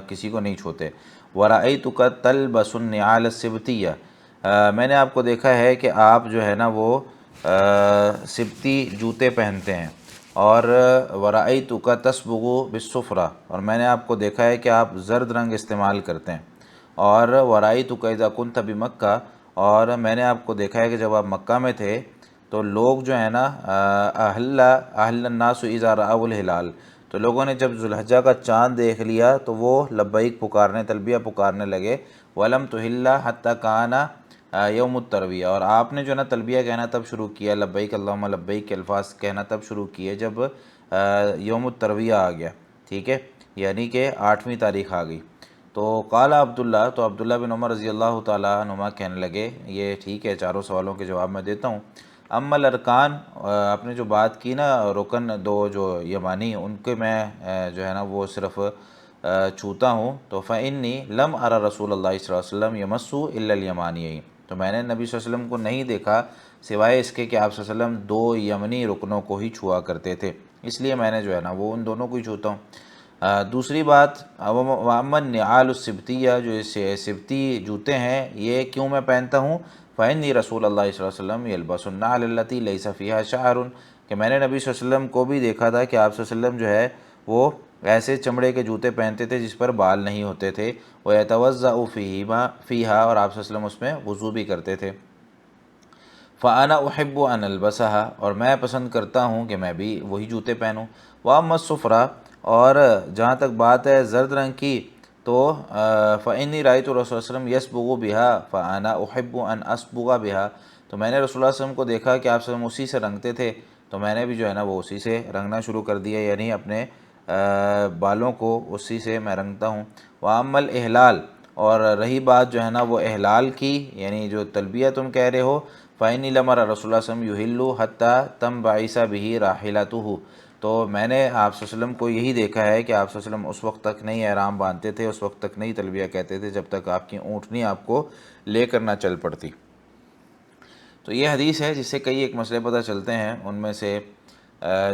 کسی کو نہیں چھوتے۔ ورأیتک تلبس النعال السبتیہ، میں نے آپ کو دیکھا ہے کہ آپ جو ہے نا وہ سبتی جوتے پہنتے ہیں، اور ورأیتک تسبغ بالصفرہ، اور میں نے آپ کو دیکھا ہے کہ آپ زرد رنگ استعمال کرتے ہیں، اور ورأیتک اذا کنت بمکہ، اور میں نے آپ کو دیکھا ہے کہ جب آپ مکہ میں تھے تو لوگ جو ہے نا اہل الناس اذا رأوا الہلال، تو لوگوں نے جب ذوالحجہ کا چاند دیکھ لیا تو وہ لبیک پکارنے، تلبیہ پکارنے لگے، ولم تحل حتی کان یوم الترویہ، اور آپ نے جو ہے نا تلبیہ کہنا تب شروع کیا، لبیک اللہم لبیک کے الفاظ کہنا تب شروع کیے جب یوم الترویہ آ گیا، ٹھیک ہے، یعنی کہ 8ویں تاریخ آ گئی۔ تو قال عبداللہ، تو عبداللہ بن عمر رضی اللہ تعالیٰ عنہما کہنے لگے، یہ ٹھیک ہے، 4 سوالوں کے جواب میں دیتا ہوں۔ اما الارکان، آپ نے جو بات کی نا رکن 2 جو یمانی، ان کے میں جو ہے نا وہ صرف چھوتا ہوں، تو فإنی لم ارى رسول اللہ صلی اللہ علیہ وسلم یمس الا الیمانیین، تو میں نے نبی صلی اللہ علیہ وسلم کو نہیں دیکھا سوائے اس کے کہ آپ صلی اللہ علیہ وسلم 2 یمنی رکنوں کو ہی چھوا کرتے تھے، اس لیے میں نے جو ہے نا وہ ان دونوں کو ہی چھوتا ہوں۔ دوسری بات، وَأَمَّا النِّعَالُ السِّبْتِيَّہ، جو سبتی جوتے ہیں یہ کیوں میں پہنتا ہوں، فإنی رسول اللہ صلی اللہ علیہ وسلم یلبس النعل التي ليس فيها شعر، کہ میں نے نبی صلی اللہ علیہ وسلم کو بھی دیکھا تھا کہ آپ صلی اللہ علیہ وسلم جو ہے وہ ایسے چمڑے کے جوتے پہنتے تھے جس پر بال نہیں ہوتے تھے، وَيَتَوَضَّأُ فِيهَا، اور آپ صلی اللہ علیہ وسلم اس میں وضو بھی کرتے تھے۔ فَأَنَا أُحِبُّ أَنْ أَلْبَسَهَا، اور میں پسند کرتا ہوں کہ میں بھی وہی جوتے پہنوں۔ وَأَمَّا الصُّفْرَةُ، اور جہاں تک بات ہے زرد رنگ کی، تو فإنی رأیت رسول اللہ صلی اللہ علیہ وسلم یصبغ بها فأنا أحب أن أصبغ بها، تو میں نے رسول اللہ صلی اللہ علیہ وسلم کو دیکھا کہ آپ صلی اللہ علیہ وسلم اسی سے رنگتے تھے، تو میں نے بھی جو ہے نا وہ اسی سے رنگنا شروع کر دیا، یعنی اپنے بالوں کو اسی سے میں رنگتا ہوں۔ وأما الإحلال، اور رہی بات جو ہے نا وہ احلال کی، یعنی جو تلبیہ تم کہہ رہے ہو، فإنی لم أرى رسول اللہ صلی اللہ علیہ وسلم يحل حتى تنبعث به راحلته، تو میں نے آپ صلی اللہ علیہ وسلم کو یہی دیکھا ہے کہ آپ صلی اللہ علیہ وسلم اس وقت تک نہیں احرام باندھتے تھے، اس وقت تک نہیں تلبیہ کہتے تھے جب تک آپ کی اونٹنی آپ کو لے کر نہ چل پڑتی۔ تو یہ حدیث ہے جس سے کئی ایک مسئلے پتہ چلتے ہیں، ان میں سے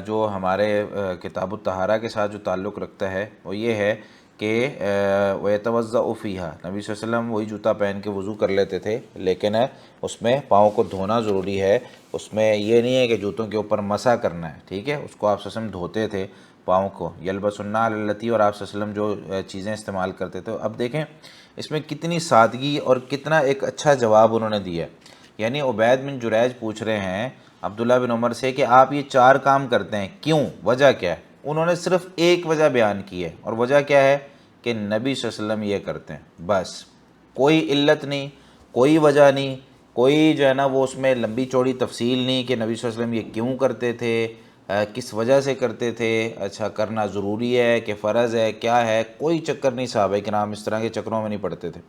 جو ہمارے کتاب الطہارہ کے ساتھ جو تعلق رکھتا ہے وہ یہ ہے کہ وَيَتَوَضَّأُ فِيهَا، نبی صلی اللہ علیہ وسلم وہی جوتا پہن کے وضو کر لیتے تھے، لیکن اس میں پاؤں کو دھونا ضروری ہے، اس میں یہ نہیں ہے کہ جوتوں کے اوپر مسح کرنا ہے، ٹھیک ہے، اس کو آپ صلی اللہ علیہ وسلم دھوتے تھے پاؤں کو، یلبس النعل التی، اور آپ صلی اللہ علیہ وسلم جو چیزیں استعمال کرتے تھے۔ اب دیکھیں اس میں کتنی سادگی اور کتنا ایک اچھا جواب انہوں نے دیا، یعنی عبید بن جریج پوچھ رہے ہیں عبداللہ بن عمر سے کہ آپ یہ 4 کام کرتے ہیں، کیوں، وجہ کیا ہے؟ انہوں نے صرف ایک وجہ بیان کی ہے، اور وجہ کیا ہے کہ نبی صلی اللہ علیہ وسلم یہ کرتے ہیں، بس کوئی علت نہیں، کوئی وجہ نہیں، کوئی جو ہے نا وہ اس میں لمبی چوڑی تفصیل نہیں کہ نبی صلی اللہ علیہ وسلم یہ کیوں کرتے تھے، کس وجہ سے کرتے تھے، اچھا کرنا ضروری ہے کہ فرض ہے، کیا ہے، کوئی چکر نہیں، صحابہ کرام اس طرح کے چکروں میں نہیں پڑتے تھے۔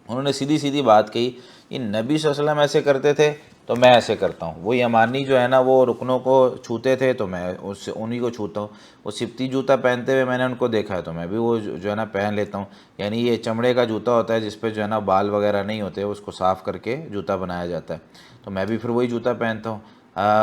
انہوں نے سیدھی سیدھی بات کہی کہ نبی صلی اللہ علیہ وسلم ایسے کرتے تھے تو میں ایسے کرتا ہوں، وہ یمانی جو ہے نا وہ رکنوں کو چھوتے تھے تو میں انہی کو چھوتا ہوں، وہ سبتی جوتا پہنتے ہوئے میں نے ان کو دیکھا ہے تو میں بھی وہ جو ہے نا پہن لیتا ہوں، یعنی یہ چمڑے کا جوتا ہوتا ہے جس پہ جو ہے نا بال وغیرہ نہیں ہوتے، اس کو صاف کر کے جوتا بنایا جاتا ہے، تو میں بھی پھر وہی جوتا پہنتا ہوں۔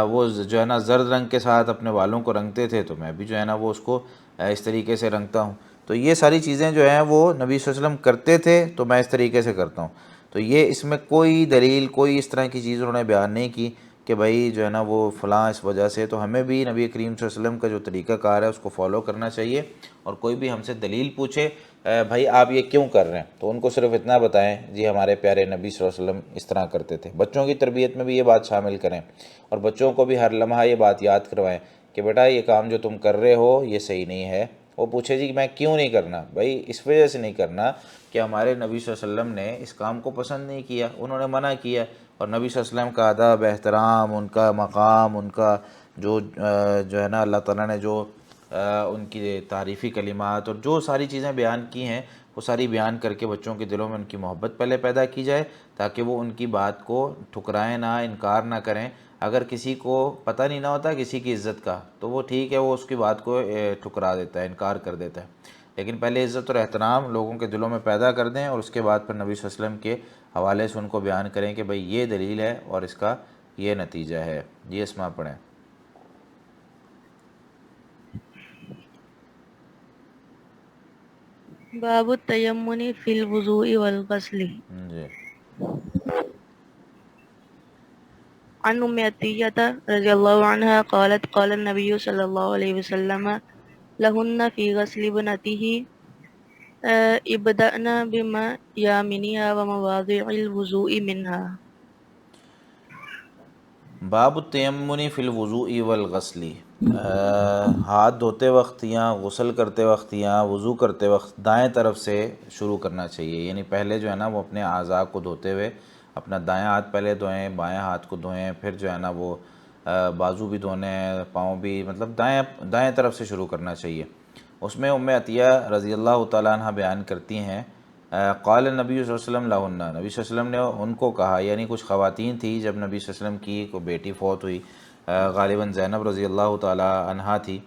وہ جو ہے نا زرد رنگ کے ساتھ اپنے بالوں کو رنگتے تھے تو میں بھی جو ہے نا وہ اس کو اس طریقے سے رنگتا ہوں، تو یہ ساری چیزیں جو ہیں وہ نبی صلی اللہ علیہ وسلم کرتے تھے تو میں اس طریقے سے کرتا ہوں۔ تو یہ اس میں کوئی دلیل، کوئی اس طرح کی چیز انہوں نے بیان نہیں کی کہ بھائی جو ہے نا وہ فلاں اس وجہ سے، تو ہمیں بھی نبی کریم صلی اللہ علیہ وسلم کا جو طریقہ کار ہے اس کو فالو کرنا چاہیے، اور کوئی بھی ہم سے دلیل پوچھے بھائی آپ یہ کیوں کر رہے ہیں، تو ان کو صرف اتنا بتائیں جی ہمارے پیارے نبی صلی اللہ علیہ وسلم اس طرح کرتے تھے۔ بچوں کی تربیت میں بھی یہ بات شامل کریں، اور بچوں کو بھی ہر لمحہ یہ بات یاد کروائیں کہ بیٹا یہ کام جو تم کر رہے ہو یہ صحیح نہیں ہے۔ وہ پوچھے جی میں کیوں نہیں کرنا، بھائی اس وجہ سے نہیں کرنا کہ ہمارے نبی صلی اللہ علیہ وسلم نے اس کام کو پسند نہیں کیا، انہوں نے منع کیا، اور نبی صلی اللہ علیہ وسلم کا ادب، احترام، ان کا مقام، ان کا جو ہے نا اللہ تعالیٰ نے جو ان کی تعریفی کلمات اور جو ساری چیزیں بیان کی ہیں وہ ساری بیان کر کے بچوں کے دلوں میں ان کی محبت پہلے پیدا کی جائے، تاکہ وہ ان کی بات کو ٹھکرائیں نہ، انکار نہ کریں۔ اگر کسی کو پتہ نہیں نہ ہوتا کسی کی عزت کا تو وہ ٹھیک ہے، وہ اس کی بات کو ٹھکرا دیتا ہے، انکار کر دیتا ہے، لیکن پہلے عزت اور احترام لوگوں کے دلوں میں پیدا کر دیں، اور اس کے بعد پھر نبی صلی اللہ علیہ وسلم کے حوالے سے ان کو بیان کریں کہ بھئی یہ دلیل ہے اور اس کا یہ نتیجہ ہے۔ یہ اسماء پڑھیں۔ باب التیمن فی الوضوء والغسل۔ جی عن ام عطیہ رضی اللہ عنہا قالت قال النبی صلی اللہ علیہ وسلم لہن فی غسل ابنتہ ابدأنا بمیامنها ومواضع الوضوء منها۔ باب التیمن فی الوضوء والغسل، ہاتھ دھوتے وقت یا غسل کرتے وقت یا وضو کرتے وقت دائیں طرف سے شروع کرنا چاہیے، یعنی پہلے جو ہے نا وہ اپنے اعضاء کو دھوتے ہوئے اپنا دائیں ہاتھ پہلے دھوئیں، بائیں ہاتھ کو دھوئیں، پھر جو ہے نا وہ بازو بھی دھونے ہیں، پاؤں بھی، مطلب دائیں طرف سے شروع کرنا چاہیے۔ اس میں ام عطیہ رضی اللہ تعالیٰ عنہ بیان کرتی ہیں قال نبی صلی اللہ علیہ وسلم لہن، نبی صلی اللہ علیہ وسلم نے ان کو کہا، یعنی کچھ خواتین تھی جب نبی صلی اللہ علیہ وسلم کی کوئی بیٹی فوت ہوئی، غالباً زینب رضی اللہ تعالیٰ عنہا تھی،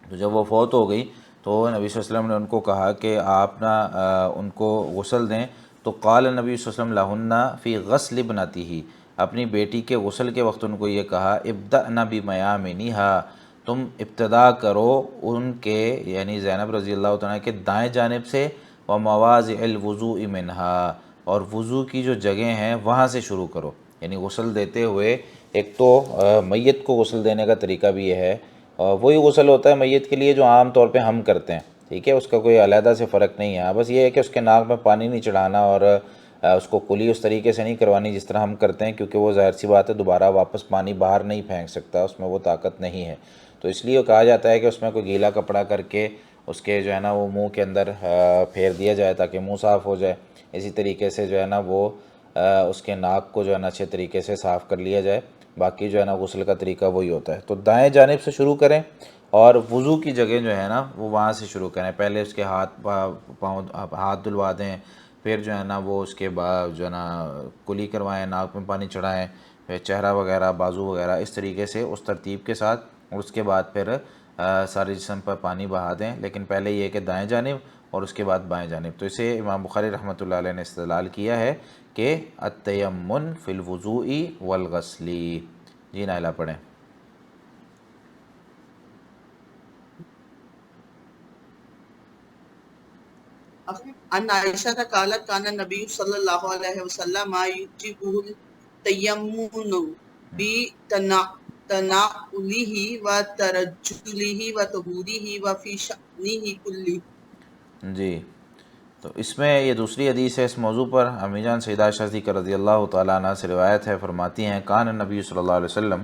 تو جب وہ فوت ہو گئی تو نبی صلی اللہ علیہ وسلم نے ان کو کہا کہ آپ نا ان کو غسل دیں، تو قال نبی صلی اللہ علیہ وسلم لہن فی غسل ابنتہ، اپنی بیٹی کے غسل کے وقت ان کو یہ کہا ابدأنا بمیامنہا، تم ابتدا کرو ان کے، یعنی زینب رضی اللہ تعالیٰ کے دائیں جانب سے، ومواضع الوضوء منہا، اور وضو کی جو جگہیں ہیں وہاں سے شروع کرو، یعنی غسل دیتے ہوئے ایک تو میت کو غسل دینے کا طریقہ بھی یہ ہے، وہی غسل ہوتا ہے میت کے لیے جو عام طور پہ ہم کرتے ہیں، ٹھیک ہے، اس کا کوئی علیحدہ سے فرق نہیں ہے، بس یہ ہے کہ اس کے ناک میں پانی نہیں چڑھانا اور اس کو کلی اس طریقے سے نہیں کروانی جس طرح ہم کرتے ہیں، کیونکہ وہ ظاہر سی بات ہے دوبارہ واپس پانی باہر نہیں پھینک سکتا، اس میں وہ طاقت نہیں ہے، تو اس لیے کہا جاتا ہے کہ اس میں کوئی گیلا کپڑا کر کے اس کے جو ہے نا وہ منہ کے اندر پھیر دیا جائے تاکہ منہ صاف ہو جائے، اسی طریقے سے جو ہے نا وہ اس کے ناک کو جو ہے نا اچھے طریقے سے صاف کر لیا جائے، باقی جو ہے نا غسل کا طریقہ وہی ہوتا ہے۔ تو دائیں جانب سے شروع کریں، اور وضو کی جگہ جو ہے نا وہ وہاں سے شروع کریں، پہلے اس کے ہاتھ دھلوا دیں، پھر جو ہے نا وہ اس کے بعد جو ہے نا کلی کروائیں، ناک میں پانی چڑھائیں، پھر چہرہ وغیرہ، بازو وغیرہ، اس طریقے سے اس ترتیب کے ساتھ، اور اس کے بعد پھر سارے جسم پر پانی بہا دیں، لیکن پہلے یہ کہ دائیں جانب اور اس کے بعد بائیں جانب۔ تو اسے امام بخاری رحمۃ اللہ علیہ نے استدلال کیا ہے کہ التیمن فی الوضوء والغسل۔ جی نائلہ پڑھیں۔ عن عائشہ قالت کان النبی صلی اللہ علیہ وسلم یجبہ التیمن بتناولہ وترجلہ وطہورہ وفی شأنہ کلہ۔ جی، تو اس میں یہ دوسری حدیث ہے اس موضوع پر. امی جان سیدہ عائشہ صدیقہ رضی اللہ تعالیٰ عنہ سے روایت ہے، فرماتی ہیں کان نبی صلی اللہ علیہ وسلم،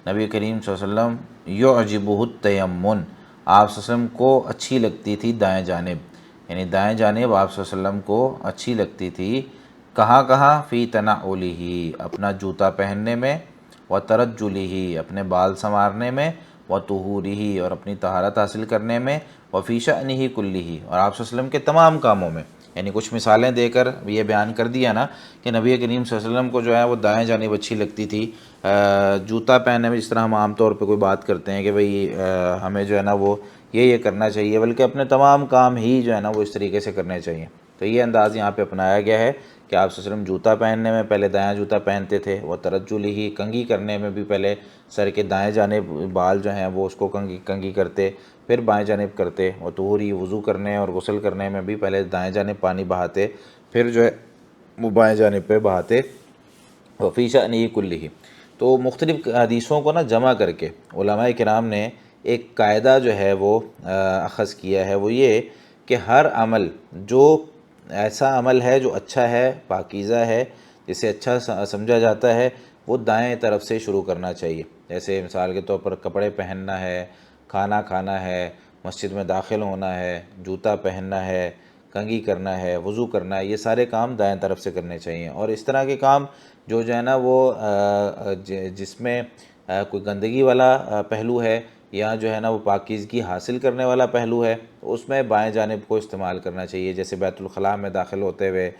نبی کریم صلی اللہ علیہ وسلم یعجبہ التیمن، آپ صلی اللہ علیہ وسلم کو اچھی لگتی تھی دائیں جانب، یعنی دائیں جانب آپ صلی اللہ علیہ وسلم کو اچھی لگتی تھی. کہاں کہاں؟ فی تنعلہ، اپنا جوتا پہننے میں، و ترجلہ، اپنے بال سنوارنے میں، و طہورہ، اور اپنی طہارت حاصل کرنے میں، و فی شأنہ کلہ، اور آپ صلی اللہ علیہ وسلم کے تمام کاموں میں. یعنی کچھ مثالیں دے کر یہ بیان کر دیا نا کہ نبی کریم صلی اللہ علیہ وسلم کو جو ہے وہ دائیں جانب اچھی لگتی تھی. جوتا پہننے میں جس طرح ہم عام طور پہ کوئی بات کرتے ہیں کہ بھئی ہمیں جو ہے نا وہ یہ کرنا چاہیے، بلکہ اپنے تمام کام ہی جو ہے نا وہ اس طریقے سے کرنے چاہیے. تو یہ انداز یہاں پہ اپنایا گیا ہے کہ آپ صلی اللہ علیہ وسلم جوتا پہننے میں پہلے دایاں جوتا پہنتے تھے، وہ ترجلہ، کنگھی کرنے میں بھی پہلے سر کے دائیں جانب بال جو ہیں وہ اس کو کنگھی کرتے، پھر بائیں جانب کرتے. اور طہوری، وضو کرنے اور غسل کرنے میں بھی پہلے دائیں جانب پانی بہاتے، پھر جو ہے وہ بائیں جانب پہ بہاتے. وفی شأنہ کلہ. تو مختلف حدیثوں کو نا جمع کر کے علماء کرام نے ایک قاعدہ جو ہے وہ اخذ کیا ہے، وہ یہ کہ ہر عمل جو ایسا عمل ہے جو اچھا ہے، پاکیزہ ہے، جسے اچھا سمجھا جاتا ہے، وہ دائیں طرف سے شروع کرنا چاہیے. جیسے مثال کے طور پر کپڑے پہننا ہے، کھانا کھانا ہے، مسجد میں داخل ہونا ہے، جوتا پہننا ہے، کنگھی کرنا ہے، وضو کرنا ہے، یہ سارے کام دائیں طرف سے کرنے چاہیے. اور اس طرح کے کام جو ہے نا وہ جس میں کوئی گندگی والا پہلو ہے یا جو ہے نا وہ پاکیزگی حاصل کرنے والا پہلو ہے، تو اس میں بائیں جانب کو استعمال کرنا چاہیے. جیسے بیت الخلاء میں داخل ہوتے ہوئے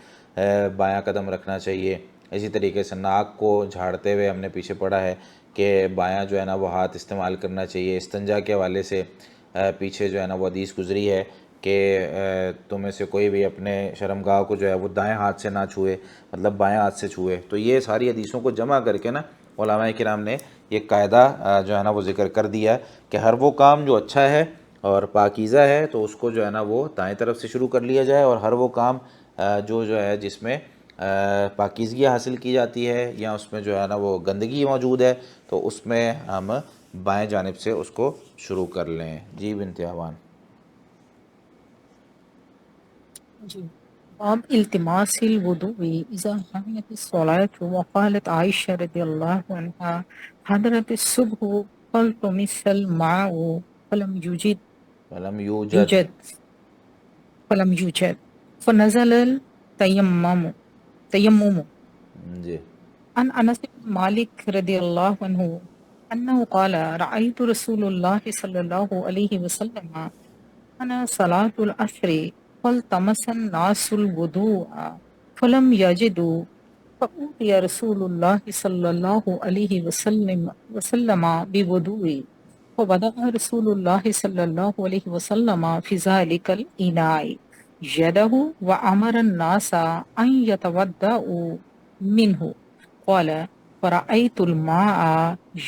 بایاں قدم رکھنا چاہیے. اسی طریقے سے ناک کو جھاڑتے ہوئے ہم نے پیچھے پڑھا ہے کہ بایاں جو ہے نا وہ ہاتھ استعمال کرنا چاہیے. استنجا کے حوالے سے پیچھے جو ہے نا وہ حدیث گزری ہے کہ تم میں سے کوئی بھی اپنے شرمگاہ کو جو ہے وہ دائیں ہاتھ سے نہ چھوئے، مطلب بائیں ہاتھ سے چھوئے. تو یہ ساری حدیثوں کو جمع کر کے نا علماء کرام نے یہ قاعدہ جو ہے نا وہ ذکر کر دیا کہ ہر وہ کام جو اچھا ہے اور پاکیزہ ہے تو اس کو جو ہے نا وہ دائیں طرف سے شروع کر لیا جائے، اور ہر وہ کام جو ہے جس میں پاکیزگی حاصل کی جاتی ہے یا اس میں جو ہے نا وہ گندگی موجود ہے تو اس میں ہم بائیں جانب سے اس کو شروع کر لیں. جی بنت احوان. جی. باب التماس الوضوء اذا كانت الصلاة. وقالت عائشة رضي الله عنها حضرت الصبح فالتمس الماء فلم يوجد فلم یوجد. يوجد فلم يوجد فنزل التيمم جی. عن انس بن مالك رضي الله عنه انه قال رأيت رسول الله صلى الله عليه وسلم أنا صلاة العصر فالتمس الناس الوضوء فلم يجدوا فأوتي رسول الله صلى الله عليه وسلم بوضوء فبدأ رسول الله صلى الله عليه وسلم في ذلك الإناء يده وأمر الناس أن يتوضأوا منه. قال فرأيت الماء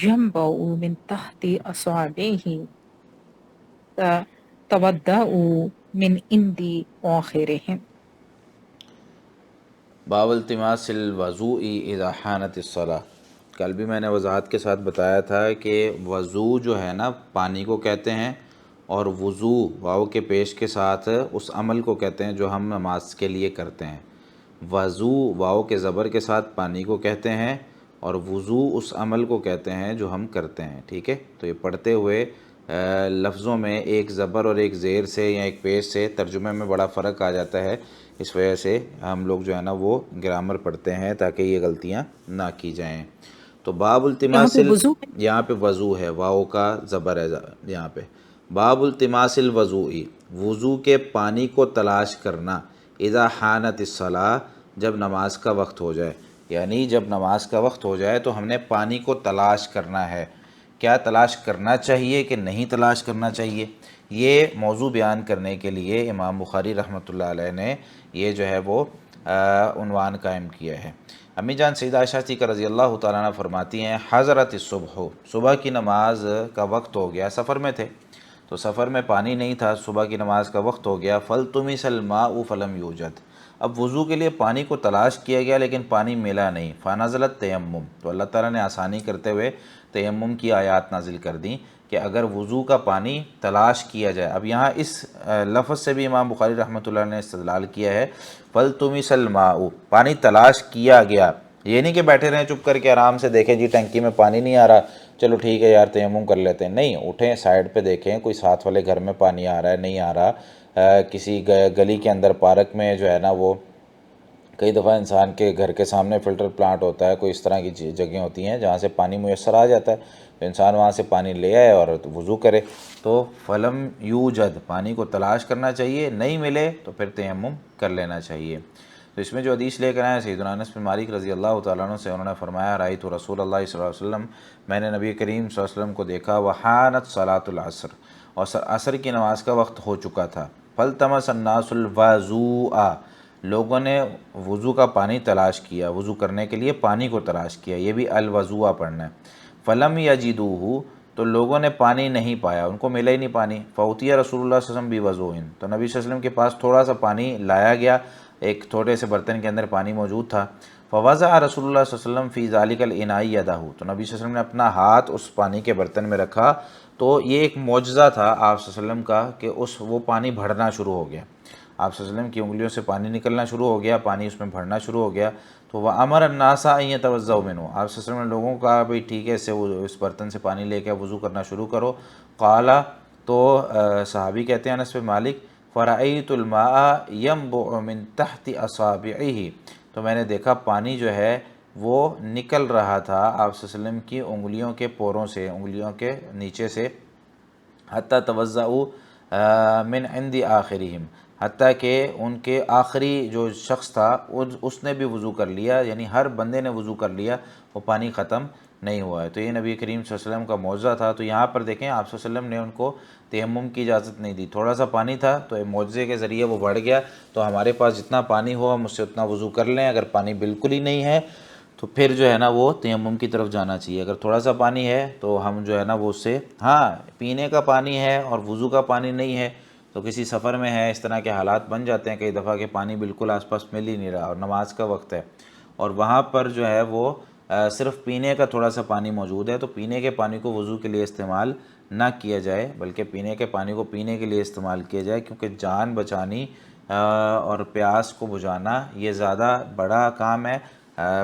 ينبع من تحت أصابعه تودعوا من عند آخرهم. باب التماس الوضوء اذا حانت الصلاة. کل بھی میں نے وضاحت کے ساتھ بتایا تھا کہ وضو جو ہے نا پانی کو کہتے ہیں، اور وضو واو کے پیش کے ساتھ اس عمل کو کہتے ہیں جو ہم نماز کے لیے کرتے ہیں. وضو واو کے زبر کے ساتھ پانی کو کہتے ہیں، اور وضو اس عمل کو کہتے ہیں جو ہم کرتے ہیں. ٹھیک ہے، تو یہ پڑھتے ہوئے لفظوں میں ایک زبر اور ایک زیر سے یا ایک پیش سے ترجمے میں بڑا فرق آ جاتا ہے. اس وجہ سے ہم لوگ جو ہے نا وہ گرامر پڑھتے ہیں تاکہ یہ غلطیاں نہ کی جائیں. تو باب التماس یہاں پہ وضو ہے، واو کا زبر ہے یہاں پہ. باب التماس الوضوء، وضو کے پانی کو تلاش کرنا، اذا حانت الصلاۃ، جب نماز کا وقت ہو جائے. یعنی جب نماز کا وقت ہو جائے تو ہم نے پانی کو تلاش کرنا ہے. کیا تلاش کرنا چاہیے کہ نہیں تلاش کرنا چاہیے، یہ موضوع بیان کرنے کے لیے امام بخاری رحمۃ اللہ علیہ نے یہ جو ہے وہ عنوان قائم کیا ہے. امی جان سیدہ عائشہ صدیقہ رضی اللہ تعالیٰ عنہ فرماتی ہیں حضرت الصبح، صبح کی نماز کا وقت ہو گیا. سفر میں تھے تو سفر میں پانی نہیں تھا، صبح کی نماز کا وقت ہو گیا. فلتمس الماء فلم یوجد، اب وضو کے لیے پانی کو تلاش کیا گیا لیکن پانی ملا نہیں، فنزلت تیمم، تو اللہ تعالیٰ نے آسانی کرتے ہوئے تیمم کی آیات نازل کر دیں کہ اگر وضو کا پانی تلاش کیا جائے۔ اب یہاں اس لفظ سے بھی امام بخاری رحمۃ اللہ نے استدلال کیا ہے، فَلْتُمِسَ الْمَاءُ، پانی تلاش کیا گیا، یہ نہیں کہ بیٹھے رہیں چپ کر کے آرام سے دیکھیں جی ٹنکی میں پانی نہیں آ رہا چلو ٹھیک ہے یار تیمم کر لیتے ہیں، نہیں، اٹھیں سائڈ پہ دیکھیں کوئی ساتھ والے گھر میں پانی آ رہا ہے نہیں آ رہا، کسی گلی کے اندر پارک میں جو ہے نا وہ کئی دفعہ انسان کے گھر کے سامنے فلٹر پلانٹ ہوتا ہے، کوئی اس طرح کی جگہیں ہوتی ہیں جہاں سے پانی میسر آ جاتا ہے، تو انسان وہاں سے پانی لے آئے اور وضو کرے۔ تو فلم یوجد، پانی کو تلاش کرنا چاہیے، نہیں ملے تو پھر تیمم کر لینا چاہیے۔ تو اس میں جو حدیث لے کر آئے سیدنا انس بن مالک رضی اللہ تعالیٰ عنہ سے، انہوں نے فرمایا رأیت رسول اللہ صلی اللہ علیہ وسلم، میں نے نبی کریم صلی اللہ علیہ وسلم کو دیکھا، وحانت صلاۃ العصر، اور عصر کی نماز کا وقت ہو چکا تھا، فلتمس الناس الوضوء، لوگوں نے وضو کا پانی تلاش کیا، وضو کرنے کے لیے پانی کو تلاش کیا، یہ بھی الوضوء پڑھنا ہے، فلم یجدوہ، تو لوگوں نے پانی نہیں پایا، ان کو ملا ہی نہیں پانی، فوتیہ رسول اللہ صلی اللہ علیہ وسلم بوضوء، تو نبی صلی اللہ علیہ وسلم کے پاس تھوڑا سا پانی لایا گیا، ایک چھوٹے سے برتن کے اندر پانی موجود تھا، فوضع رسول اللہ صلی اللہ علیہ وسلم فی ذالک الاناء یدہ، تو نبی صلی اللہ علیہ وسلم نے اپنا ہاتھ اس پانی کے برتن میں رکھا، تو یہ ایک معجزہ تھا آپ صلی اللہ علیہ وسلم کا کہ وہ پانی بھرنا شروع ہو گیا، آپ صلی اللہ علیہ وسلم کی انگلیوں سے پانی نکلنا شروع ہو گیا، پانی اس میں بھرنا شروع ہو گیا، تو وَأَمَرَ النَّاسَ أَن يَتَوَضَّؤْا مِنْهُ، آپ صلی اللہ علیہ وسلم نے لوگوں کو کہا بھئی ٹھیک ہے اس برتن سے پانی لے کے وضو کرنا شروع کرو، قال، تو صحابی کہتے ہیں انس بن مالک، فَرَأَيْتُ الْمَاءَ يَنْبُعُ مِنْ تَحْتِ أَصَابِعِهِ، تو میں نے دیکھا پانی جو ہے وہ نکل رہا تھا آپ صلی اللہ علیہ وسلم کی انگلیوں کے پوروں سے، انگلیوں کے نیچے سے، حتیٰ توضؤوا من عند آخرہم، حتیٰ کہ ان کے آخری جو شخص تھا اس نے بھی وضو کر لیا، یعنی ہر بندے نے وضو کر لیا، وہ پانی ختم نہیں ہوا ہے۔ تو یہ نبی کریم صلی اللہ علیہ وسلم کا معجزہ تھا۔ تو یہاں پر دیکھیں آپ صلی اللہ علیہ وسلم نے ان کو تیمم کی اجازت نہیں دی، تھوڑا سا پانی تھا تو ایک معجزے کے ذریعے وہ بڑھ گیا، تو ہمارے پاس جتنا پانی ہو ہم اس سے اتنا وضو کر لیں، اگر پانی بالکل ہی نہیں ہے تو پھر جو ہے نا وہ تیمم کی طرف جانا چاہیے، اگر تھوڑا سا پانی ہے تو ہم جو ہے نا وہ اس سے، ہاں پینے کا پانی ہے اور وضو کا پانی نہیں ہے تو کسی سفر میں ہے، اس طرح کے حالات بن جاتے ہیں کئی دفعہ کہ پانی بالکل آس پاس مل ہی نہیں رہا اور نماز کا وقت ہے اور وہاں پر جو ہے وہ صرف پینے کا تھوڑا سا پانی موجود ہے، تو پینے کے پانی کو وضو کے لیے استعمال نہ کیا جائے، بلکہ پینے کے پانی کو پینے کے لیے استعمال کیا جائے، کیونکہ جان بچانی اور پیاس کو بجھانا یہ زیادہ بڑا کام ہے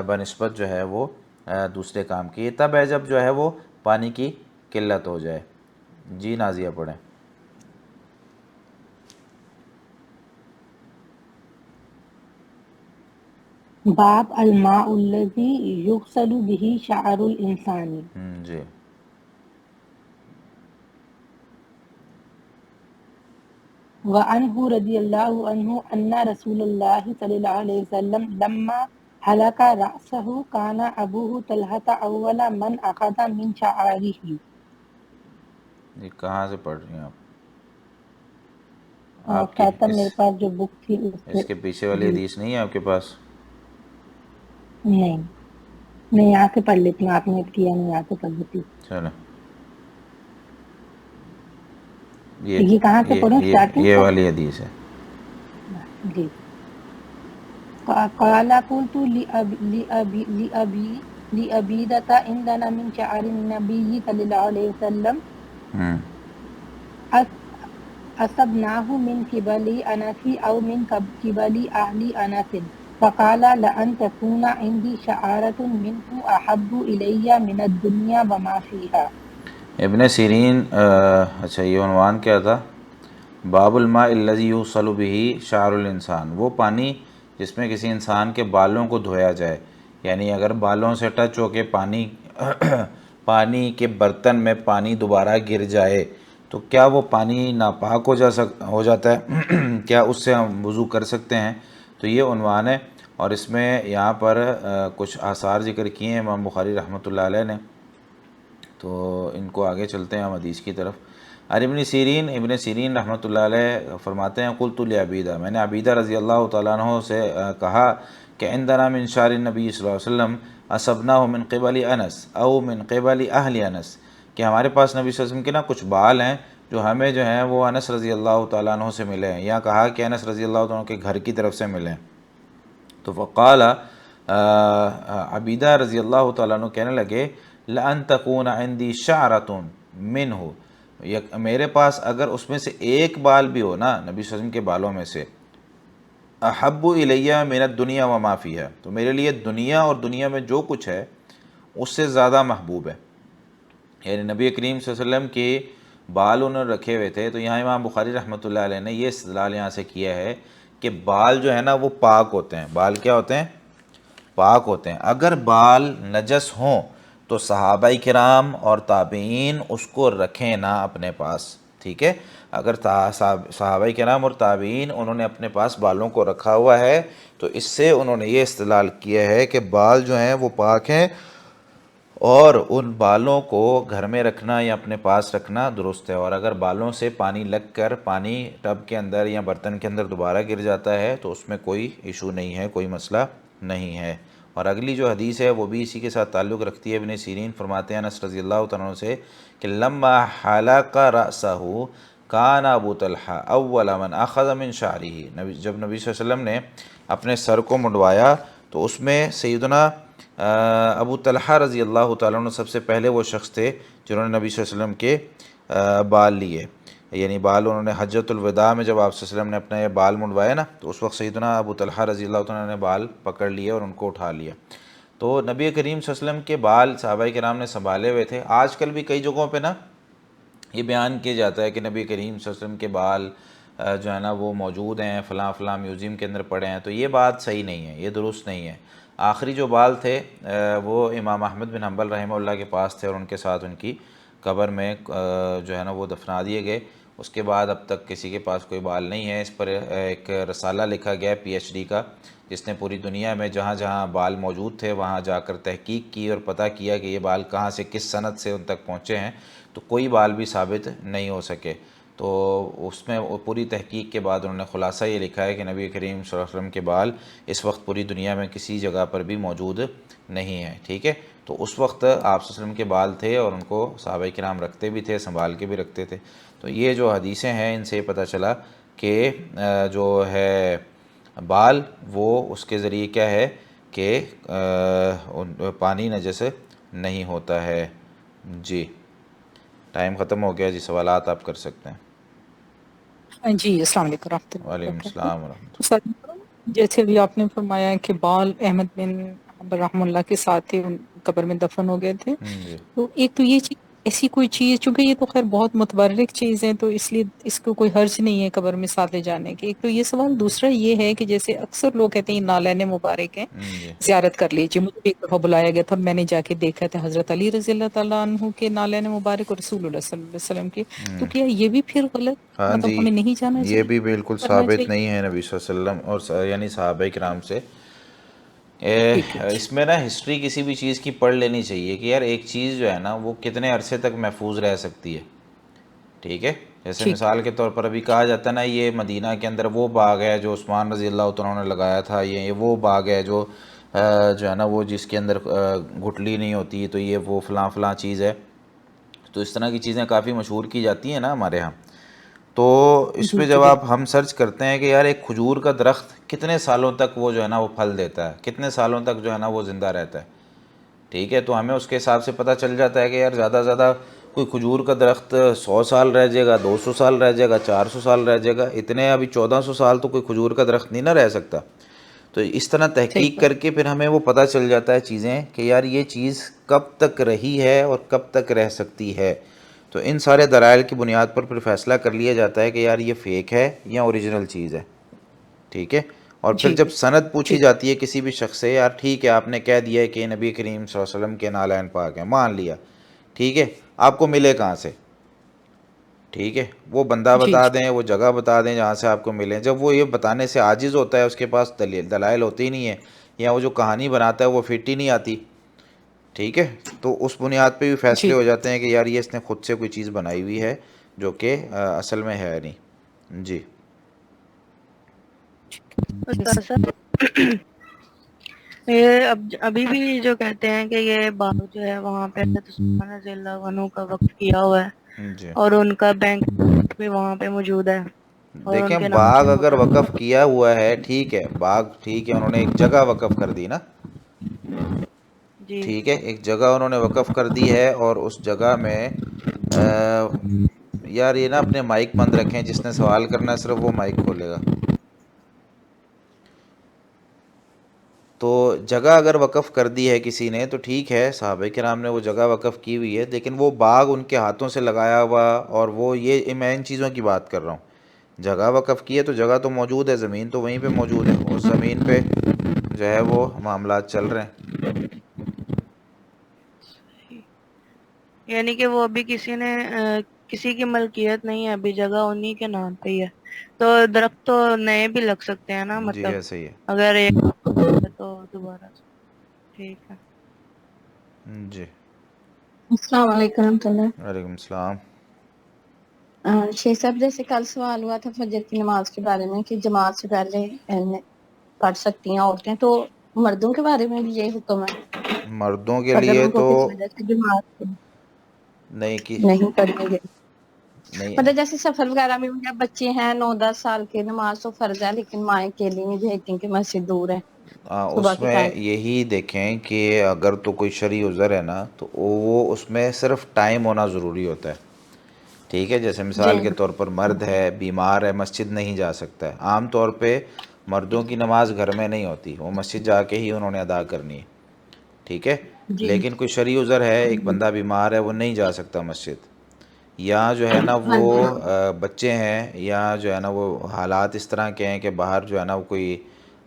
بنسبت جو ہے وہ دوسرے کام کی، تب ہے جب جو ہے وہ پانی کی قلت ہو جائے۔ جی نازیہ پڑھیں۔ باب الماء الذي يغسل به شعر الانسان۔ جی وعنه رضی اللہ عنہ ان رسول اللہ صلی اللہ علیہ وسلم لما حلق رأسه كان ابوه طلحة اول من اخذ من شعره۔ جی کہاں سے پڑھ رہی ہیں آپ کی کہتا میرے پاس جو بک تھی اس کے پیچھے والی حدیث نہیں ہے آپ کے پاس؟ نہیں، میں یہاں سے پڑھ لیتی ہوں، آپ نے کیا نہیں، یہاں سے پڑھ لیتی ہوں۔ چلو یہ کہاں سے پڑھوں؟ اسٹارٹنگ یہ سے؟ والی حدیث ہے۔ جی۔ قال قلت لأبيدة عندنا من شعر النبي صلى الله عليه وسلم أصبناه من قبل أنس أو من قبل أهل أنس، فقال لأن تكون عندي شعارة منه أحب إلي من الدنيا وما فيها۔ ابن سیرین اچھا یہ عنوان کیا تھا؟ باب الماء الذی یغسل به شعر الانسان، وہ پانی جس میں کسی انسان کے بالوں کو دھویا جائے، یعنی اگر بالوں سے ٹچ ہو کے پانی کے برتن میں پانی دوبارہ گر جائے تو کیا وہ پانی ناپاک ہو جاتا ہے؟ کیا اس سے ہم وضو کر سکتے ہیں؟ تو یہ عنوان ہے، اور اس میں یہاں پر کچھ آثار ذکر کیے ہیں امام بخاری رحمۃ اللہ علیہ نے، تو ان کو آگے چلتے ہیں ہم حدیث کی طرف۔ ابن سیرین رحمۃ اللہ علیہ فرماتے ہیں قلت لعبیدہ، میں نے عبیدہ رضی اللہ تعالیٰ عنہ سے کہا کہ عندنا من شعر النبی صلی اللہ علیہ وسلم اصبناہ من قبل انس او من قبل اہل انس، کہ ہمارے پاس نبی صلی اللہ علیہ وسلم کے نا کچھ بال ہیں جو ہمیں جو ہیں وہ انس رضی اللہ تعالیٰ عنہ سے ملے ہیں، یا کہا کہ انس رضی اللہ تعالیٰ عنہ کے گھر کی طرف سے ملے ہیں۔ تو فقال عبیدہ رضی اللہ تعالیٰ عنہ کہنے لگے لأن تکون عندی شعرۃ منہ، میرے پاس اگر اس میں سے ایک بال بھی ہو نا نبی صلی اللہ علیہ وسلم کے بالوں میں سے، احب الیہ من الدنیا وما فیہا، تو میرے لیے دنیا اور دنیا میں جو کچھ ہے اس سے زیادہ محبوب ہے۔ یعنی نبی کریم صلی اللہ علیہ وسلم کے بال انہوں نے رکھے ہوئے تھے، تو یہاں امام بخاری رحمۃ اللہ علیہ نے یہ استدلال یہاں سے کیا ہے کہ بال جو ہے نا وہ پاک ہوتے ہیں۔ بال کیا ہوتے ہیں؟ پاک ہوتے ہیں۔ اگر بال نجس ہوں تو صحابہ کرام اور تابعین اس کو رکھیں نہ اپنے پاس، ٹھیک ہے؟ اگر صحابہ کرام اور تابعین انہوں نے اپنے پاس بالوں کو رکھا ہوا ہے تو اس سے انہوں نے یہ استدلال کیا ہے کہ بال جو ہیں وہ پاک ہیں، اور ان بالوں کو گھر میں رکھنا یا اپنے پاس رکھنا درست ہے۔ اور اگر بالوں سے پانی لگ کر پانی ٹب کے اندر یا برتن کے اندر دوبارہ گر جاتا ہے تو اس میں کوئی ایشو نہیں ہے، کوئی مسئلہ نہیں ہے۔ اور اگلی جو حدیث ہے وہ بھی اسی کے ساتھ تعلق رکھتی ہے۔ ابن سیرین فرماتے ہیں انس رضی اللہ تعالیٰ عنہ سے کہ لما حلق رأسہ کان ابو طلحہ اول من اخذ من شعرہ، جب نبی صلی اللہ علیہ وسلم نے اپنے سر کو منڈوایا تو اس میں سیدنا ابو طلحہ رضی اللہ تعالیٰ عنہ سب سے پہلے وہ شخص تھے جنہوں نے نبی صلی اللہ علیہ وسلم کے بال لیے، یعنی بال انہوں نے حجۃ الوداع میں جب آپ صلی اللہ علیہ وسلم نے اپنے بال منڈوائے نا تو اس وقت سیدنا ابو طلحہ رضی اللہ تعالیٰ نے بال پکڑ لیے اور ان کو اٹھا لیا۔ تو نبی کریم صلی اللہ علیہ وسلم کے بال صحابہ کرام نے سنبھالے ہوئے تھے۔ آج کل بھی کئی جگہوں پہ نا یہ بیان کیا جاتا ہے کہ نبی کریم صلی اللہ علیہ وسلم کے بال جو ہے نا وہ موجود ہیں فلاں فلاں میوزیم کے اندر پڑے ہیں، تو یہ بات صحیح نہیں ہے، یہ درست نہیں ہے۔ آخری جو بال تھے وہ امام احمد بن حنبل رحمہ اللہ کے پاس تھے، اور ان کے ساتھ ان کی قبر میں جو ہے نا وہ دفنا دیے گئے۔ اس کے بعد اب تک کسی کے پاس کوئی بال نہیں ہے۔ اس پر ایک رسالہ لکھا گیا PhD کا، جس نے پوری دنیا میں جہاں جہاں بال موجود تھے وہاں جا کر تحقیق کی اور پتہ کیا کہ یہ بال کہاں سے کس سند سے ان تک پہنچے ہیں، تو کوئی بال بھی ثابت نہیں ہو سکے۔ تو اس میں پوری تحقیق کے بعد انہوں نے خلاصہ یہ لکھا ہے کہ نبی کریم صلی اللہ علیہ وسلم کے بال اس وقت پوری دنیا میں کسی جگہ پر بھی موجود نہیں ہیں، ٹھیک ہے؟ تو اس وقت آپ صلی اللہ علیہ وسلم کے بال تھے اور ان کو صحابہ کرام رکھتے بھی تھے، سنبھال کے بھی رکھتے تھے۔ تو یہ جو حدیثیں ہیں ان سے پتہ چلا کہ جو ہے بال وہ اس کے ذریعے کیا ہے کہ پانی نجس نہیں ہوتا ہے۔ جی ٹائم ختم ہو گیا جی، سوالات آپ کر سکتے ہیں۔ جی السلام علیکم ورحمۃ اللہ وعلیکم وبرکاتہ۔ السلام ورحمۃ سر، جیسے ابھی آپ نے فرمایا کہ بال احمد بن حنبل رحمہ اللہ کے ساتھ تھے، ان قبر میں دفن ہو گئے تھے، اللہ۔ جی تو ایک تو یہ چیز، ایسی کوئی چیز، چونکہ یہ تو خیر بہت متبرک چیز ہے تو اس لیے اس کو کوئی حرج نہیں ہے قبر میں ساتھ لے جانے کی، ایک تو یہ سوال۔ دوسرا یہ ہے کہ جیسے اکثر لوگ کہتے ہیں نالین مبارک ہیں، جی زیارت کر لیجیے۔ مجھے بھی ایک دفعہ بلایا گیا تھا، میں نے جا کے دیکھا تھا حضرت علی رضی اللہ تعالیٰ عنہ کے نالین مبارک اور رسول اللہ صلی اللہ علیہ وسلم کے، تو کیا یہ بھی پھر غلط، ہاں مطلب جی، ہمیں نہیں جانا یہ چاہیے، بھی بالکل کرنا ثابت چاہیے؟ نہیں ہے نبی صلی اللہ علیہ وسلم اور یعنی صحابہ کرام سے۔ ٹھیک ہے جی۔ اس میں نا ہسٹری کسی بھی چیز کی پڑھ لینی چاہیے کہ یار ایک چیز جو ہے نا وہ کتنے عرصے تک محفوظ رہ سکتی ہے، ٹھیک ہے؟ جیسے ٹھیک مثال کے طور پر ابھی کہا جاتا ہے نا یہ مدینہ کے اندر وہ باغ ہے جو عثمان رضی اللہ تعالیٰ عنہ نے لگایا تھا، یہ وہ باغ ہے جو ہے نا وہ جس کے اندر گٹھلی نہیں ہوتی، تو یہ وہ فلاں فلاں چیز ہے۔ تو اس طرح کی چیزیں کافی مشہور کی جاتی ہیں نا ہمارے ہاں۔ تو اس جی پہ جی جب بالکل۔ ہم سرچ کرتے ہیں کہ یار ایک کھجور کا درخت کتنے سالوں تک وہ جو ہے نا وہ پھل دیتا ہے، کتنے سالوں تک جو ہے نا وہ زندہ رہتا ہے، ٹھیک ہے؟ تو ہمیں اس کے حساب سے پتہ چل جاتا ہے کہ یار زیادہ سے زیادہ کوئی کھجور کا درخت 100 سال رہ جائے گا، 200 سال رہ جائے گا، 400 سال رہ جائے گا، اتنے ابھی 1400 سال تو کوئی کھجور کا درخت نہیں نہ رہ سکتا۔ تو اس طرح صحیح تحقیق بات۔ کر کے پھر ہمیں وہ پتہ چل جاتا ہے چیزیں کہ یار یہ چیز کب تک رہی ہے اور کب تک رہ سکتی ہے۔ تو ان سارے دلائل کی بنیاد پر پھر فیصلہ کر لیا جاتا ہے کہ یار یہ فیک ہے یا اوریجنل چیز ہے، ٹھیک ہے؟ اور پھر جی جب سند پوچھی ٹھیک۔ جاتی ہے کسی بھی شخص سے، یار ٹھیک ہے آپ نے کہہ دیا ہے کہ نبی کریم صلی اللہ علیہ وسلم کے نالین پاک ہیں، مان لیا، ٹھیک ہے؟ آپ کو ملے کہاں سے، ٹھیک ہے؟ وہ بندہ جی بتا جی دیں، وہ جگہ بتا دیں جہاں سے آپ کو ملیں۔ جب وہ یہ بتانے سے عاجز ہوتا ہے، اس کے پاس دلائل ہوتی ہی نہیں ہے، یا وہ جو کہانی بناتا ہے وہ فٹ ہی نہیں آتی، ٹھیک ہے؟ تو اس بنیاد پہ بھی جی فیصلے ہو جاتے ہیں کہ یار یہ اس نے خود سے کوئی چیز بنائی ہوئی ہے جو کہ اصل میں ہے نہیں۔ جی استاد صاحب، یہ ابھی بھی جو کہتے ہیں کہ یہ باغ جو ہے وہاں پہ حضرت عثمان رضی اللہ عنہ کا وقف کیا ہوا ہے جی اور ان کا بینک بھی وہاں پہ موجود ہے، اور ان دیکھیں کے نام باغ سے اگر ہوتا وقف کیا ہوا ہے ٹھیک ہے، باغ ٹھیک ہے، انہوں نے ایک جگہ وقف کر دی نا، جی ٹھیک ہے، ایک جگہ انہوں نے وقف کر دی ہے، اور اس جگہ میں یار یہ نا اپنے مائک بند رکھیں، جس نے سوال کرنا ہے صرف وہ مائک کھولے گا. تو جگہ اگر وقف کر دی ہے کسی نے تو ٹھیک ہے، صحابہ کرام نے وہ جگہ وقف کی ہوئی ہے، لیکن وہ باغ ان کے ہاتھوں سے لگایا ہوا، اور وہ یہ میں ان چیزوں کی بات کر رہا ہوں. جگہ وقف کی ہے تو جگہ تو موجود ہے، زمین تو وہیں پہ موجود ہے، اس زمین پہ جو ہے وہ معاملات چل رہے ہیں. یعنی کہ وہ ابھی کسی کی ملکیت نہیں ہے، ابھی جگہ انہی کے نام پہ ہی ہے. تو درخت تو نئے بھی لگ سکتے ہیں نا، جی مطلب ایسے ہی ہے. اگر ایک ہے تو دوبارہ سے. ٹھیک ہے. جی السلام علیکم ورحمۃ اللہ. وعلیکم السلام. شیخ صاحب جیسے کل سوال ہوا تھا فجر کی نماز کے بارے میں کہ جماعت سے پہلے پڑھ سکتی ہیں عورتیں، تو مردوں کے بارے میں بھی یہ حکم ہے مردوں کے اگر لیے ان کو تو کسی وجہ سے جماعت نہیں کی نہیں پڑھیں گے؟ نہیں، مطلب جیسے سفر وغیرہ میں جب بچے ہیں 9-10 سال کے، نماز تو فرض ہے لیکن مائیں کے لیے نہیں بھیجتی ہیں کہ مسجد دور ہے صبح اس کے میں ٹائم. یہی دیکھیں کہ اگر تو کوئی شرعی عذر ہے نا تو وہ اس میں صرف ٹائم ہونا ضروری ہوتا ہے. ٹھیک ہے، جیسے جی مثال کے طور پر مرد ہے، بیمار ہے، مسجد نہیں جا سکتا ہے. عام طور پہ مردوں کی نماز گھر میں نہیں ہوتی، وہ مسجد جا کے ہی انہوں نے ادا کرنی ہے. ٹھیک ہے، جی لیکن کوئی شرعی عذر ہے، ایک بندہ بیمار ہے، وہ نہیں جا سکتا مسجد، یا جو ہے نا ہاں وہ جی بچے ہیں، یا جو ہے نا وہ حالات اس طرح کے ہیں کہ باہر جو ہے نا وہ کوئی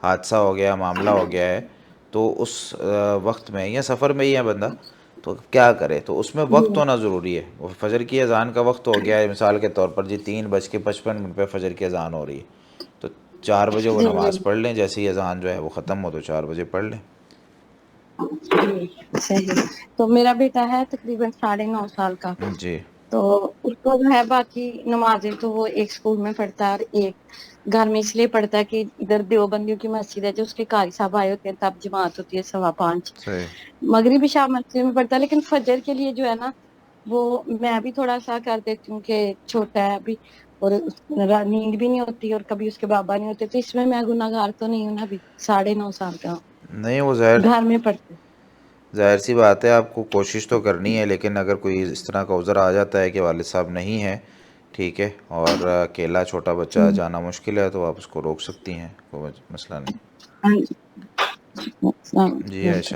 حادثہ ہو گیا، معاملہ ہو گیا ہے، تو اس وقت میں یا سفر میں ہی ہے بندہ، تو کیا کرے؟ تو اس میں وقت جی ہونا ضروری ہے. وہ فجر کی اذان کا وقت ہو گیا ہے مثال کے طور پر جی 3:55 پہ فجر کی اذان ہو رہی ہے، تو 4 بجے وہ جی نماز پڑھ لیں، جیسے ہی اذان جو ہے وہ ختم ہو تو 4 بجے پڑھ لیں. جی صحیح. تو میرا بیٹا ہے تقریباً 9.5 سال کا، جی تو اس کو جو ہے باقی نمازیں تو وہ ایک اسکول میں پڑھتا ہے اور ایک گھر میں اس لیے پڑھتا ہے کہ ادھر دیوبندیوں کی مسجد ہے، جو اس کے قاری صاحب آئے ہوتے ہیں تب جماعت ہوتی ہے 5:15. صحیح. مغربی شام مسجد میں پڑھتا ہے، لیکن فجر کے لیے جو ہے نا وہ میں بھی تھوڑا سا کر دیتی ہوں کہ چھوٹا ہے ابھی اور نیند بھی نہیں ہوتی اور کبھی اس کے بابا نہیں ہوتے، تو اس میں گناہگار تو نہیں ہوں نا. ابھی 9.5 سال کا نہیں وہ ظاہر گھر میں پڑھتے. ظاہر سی بات ہے، آپ کو کوشش تو کرنی ہے، لیکن اگر کوئی اس طرح کا عذر آ جاتا ہے کہ والد صاحب نہیں ہیں، ٹھیک ہے، اور اکیلا چھوٹا بچہ جانا مشکل ہے، تو آپ اس کو روک سکتی ہیں، کوئی مسئلہ نہیں. جی عائشہ.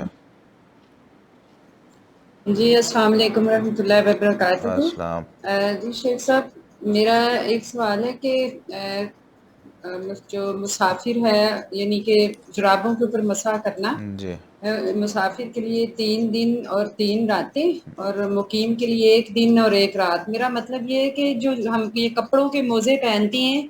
جی السلام علیکم ورحمۃ اللہ وبرکاتہ. السلام. جی شیخ صاحب میرا ایک سوال ہے کہ جو مسافر ہے یعنی کہ جرابوں کے اوپر مسح کرنا، جی مسافر کے لیے 3 دن اور 3 راتیں اور مقیم کے لیے 1 دن اور 1 رات. میرا مطلب یہ ہے کہ جو ہم یہ کپڑوں کے موزے پہنتی ہیں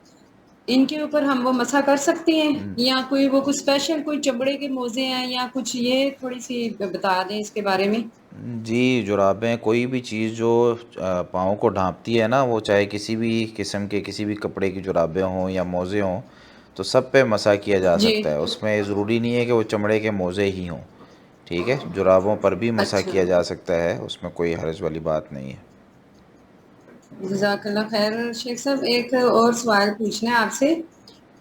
ان کے اوپر ہم وہ مسح کر سکتے ہیں، یا کوئی وہ کچھ اسپیشل کوئی چمڑے کے موزے ہیں یا کچھ، یہ تھوڑی سی بتا دیں اس کے بارے میں. جی جرابیں کوئی بھی چیز جو پاؤں کو ڈھانپتی ہے نا، وہ چاہے کسی بھی قسم کے کسی بھی کپڑے کی جرابیں ہوں یا موزے ہوں، تو سب پہ مسح کیا جا جی سکتا ہے. اس میں ضروری نہیں ہے کہ وہ چمڑے کے موزے ہی ہوں، ٹھیک ہے، جرابوں پر بھی مسح اچھا، کیا جا سکتا ہے، اس میں کوئی حرج والی بات نہیں ہے. جزاک اللہ خیر. شیخ صاحب ایک اور سوال پوچھنا ہے آپ سے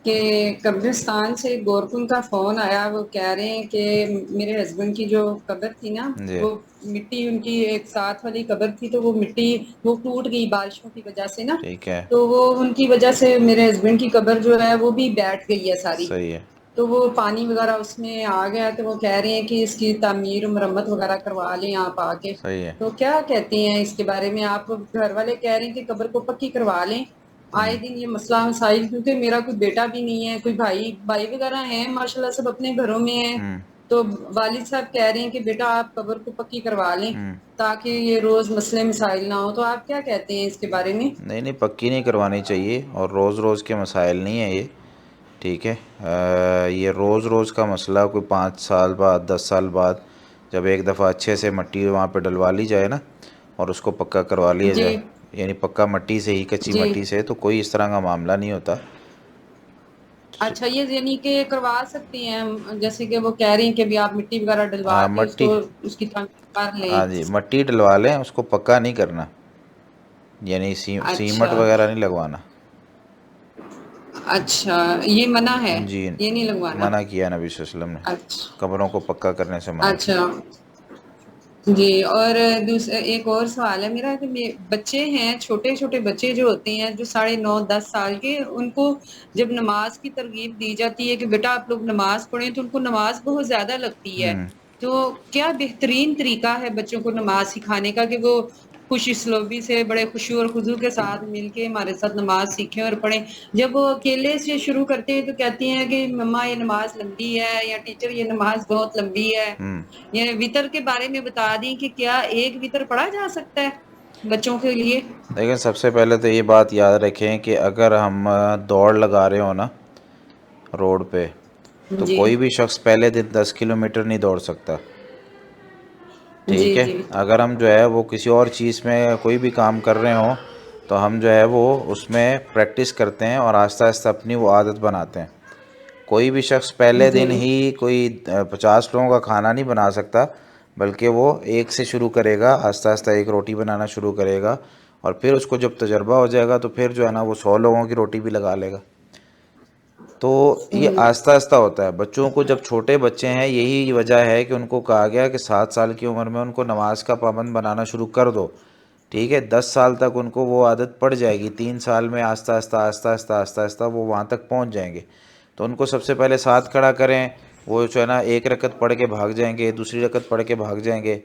کہ قبرستان سے گورکن کا فون آیا، وہ کہہ رہے ہیں کہ میرے ہسبینڈ کی جو قبر تھی نا، جی وہ مٹی ان کی ایک ساتھ والی قبر تھی، تو وہ مٹی وہ ٹوٹ گئی بارشوں کی وجہ سے نا، ٹھیک ہے. تو وہ ان کی وجہ سے میرے ہسبینڈ کی قبر جو ہے وہ بھی بیٹھ گئی ہے ساری. صحیح ہے. تو وہ پانی وغیرہ اس میں آ گیا، تو وہ کہہ رہے ہیں کہ اس کی تعمیر و مرمت وغیرہ کروا لیں آپ آ کے. صحیح ہے. تو کیا کہتے ہیں اس کے بارے میں؟ آپ گھر والے کہہ رہے ہیں کہ قبر کو پکی کروا لیں. آئے دن یہ مسئلہ مسائل، کیونکہ میرا کوئی بیٹا بھی نہیں ہے، کوئی بھائی وغیرہ ہیں ماشاءاللہ سب اپنے گھروں میں ہیں، تو والد صاحب کہہ رہے ہیں کہ بیٹا آپ قبر کو پکی کروا لیں تاکہ یہ روز مسئلے مسائل نہ ہو. تو آپ کیا کہتے ہیں اس کے بارے میں؟ نہیں نہیں، پکی نہیں کروانی چاہیے، اور روز روز کے مسائل نہیں ہیں یہ، ٹھیک ہے. یہ روز روز کا مسئلہ کوئی 5 سال بعد 10 سال بعد جب ایک دفعہ اچھے سے مٹی وہاں پہ ڈلوا لی جائے نا اور اس کو پکا کروا لیا جی جائے، یعنی پکا مٹی سے ہی، کچی جی مٹی سے، تو کوئی اس طرح کا معاملہ نہیں ہوتا. اچھا، یہ یعنی کہ کروا سکتے ہیں ہم، جیسے کہ وہ کہہ رہی ہیں کہ بھی آپ مٹی وغیرہ ڈلوا ہاں کے اس مٹی، کو اس کی تعمیر کر لیں. ہاں جی مٹی ڈلوا لیں، اس کو پکا نہیں کرنا، یعنی سیمٹ اچھا وغیرہ نہیں لگوانا. اچھا یہ منع ہے، جی یہ نہیں لگوانا؟ منع کیا نبی صلی اللہ علیہ وسلم نے، اچھا قبروں کو پکا کرنے سے منع کیا۔ اچھا جی۔ اور دوسرا ایک اور سوال ہے میرا کہ بچے ہیں، چھوٹے چھوٹے بچے جو ہوتے ہیں جو 9.5-10 سال کے، ان کو جب نماز کی ترغیب دی جاتی ہے کہ بیٹا آپ لوگ نماز پڑھیں، تو ان کو نماز بہت زیادہ لگتی ہے، تو کیا بہترین طریقہ ہے بچوں کو نماز سکھانے کا کہ وہ خوش اسلوبی سے بڑے خشوع اور خضوع کے ساتھ مل کے ہمارے ساتھ نماز سیکھیں اور پڑھیں؟ جب وہ اکیلے سے شروع کرتے ہیں تو کہتی ہیں کہ مما یہ نماز لمبی ہے، یا ٹیچر یہ نماز بہت لمبی ہے۔ یہ وطر کے بارے میں بتا دیں کہ کیا ایک وطر پڑھا جا سکتا ہے بچوں کے لیے؟ لیکن سب سے پہلے تو یہ بات یاد رکھیں کہ اگر ہم دوڑ لگا رہے ہو نا روڈ پہ، تو جی کوئی بھی شخص پہلے دن 10 کلومیٹر نہیں دوڑ سکتا، ٹھیک جی ہے؟ جی اگر ہم جو ہے وہ کسی اور چیز میں کوئی بھی کام کر رہے ہوں تو ہم جو ہے وہ اس میں پریکٹس کرتے ہیں اور آہستہ آہستہ اپنی وہ عادت بناتے ہیں۔ کوئی بھی شخص پہلے جی دن ہی کوئی 50 لوگوں کا کھانا نہیں بنا سکتا، بلکہ وہ ایک سے شروع کرے گا، آہستہ آہستہ ایک روٹی بنانا شروع کرے گا، اور پھر اس کو جب تجربہ ہو جائے گا تو پھر جو ہے نا وہ 100 لوگوں کی روٹی بھی لگا لے گا۔ تو یہ آہستہ آہستہ ہوتا ہے۔ بچوں کو جب چھوٹے بچے ہیں، یہی وجہ ہے کہ ان کو کہا گیا کہ 7 سال کی عمر میں ان کو نماز کا پابند بنانا شروع کر دو، ٹھیک ہے؟ 10 سال تک ان کو وہ عادت پڑ جائے گی، 3 سال میں آہستہ آہستہ آہستہ آہستہ آہستہ آہستہ وہ وہاں تک پہنچ جائیں گے۔ تو ان کو سب سے پہلے ساتھ کھڑا کریں، وہ جو ہے نا ایک رکعت پڑھ کے بھاگ جائیں گے، دوسری رکعت پڑھ کے بھاگ جائیں گے،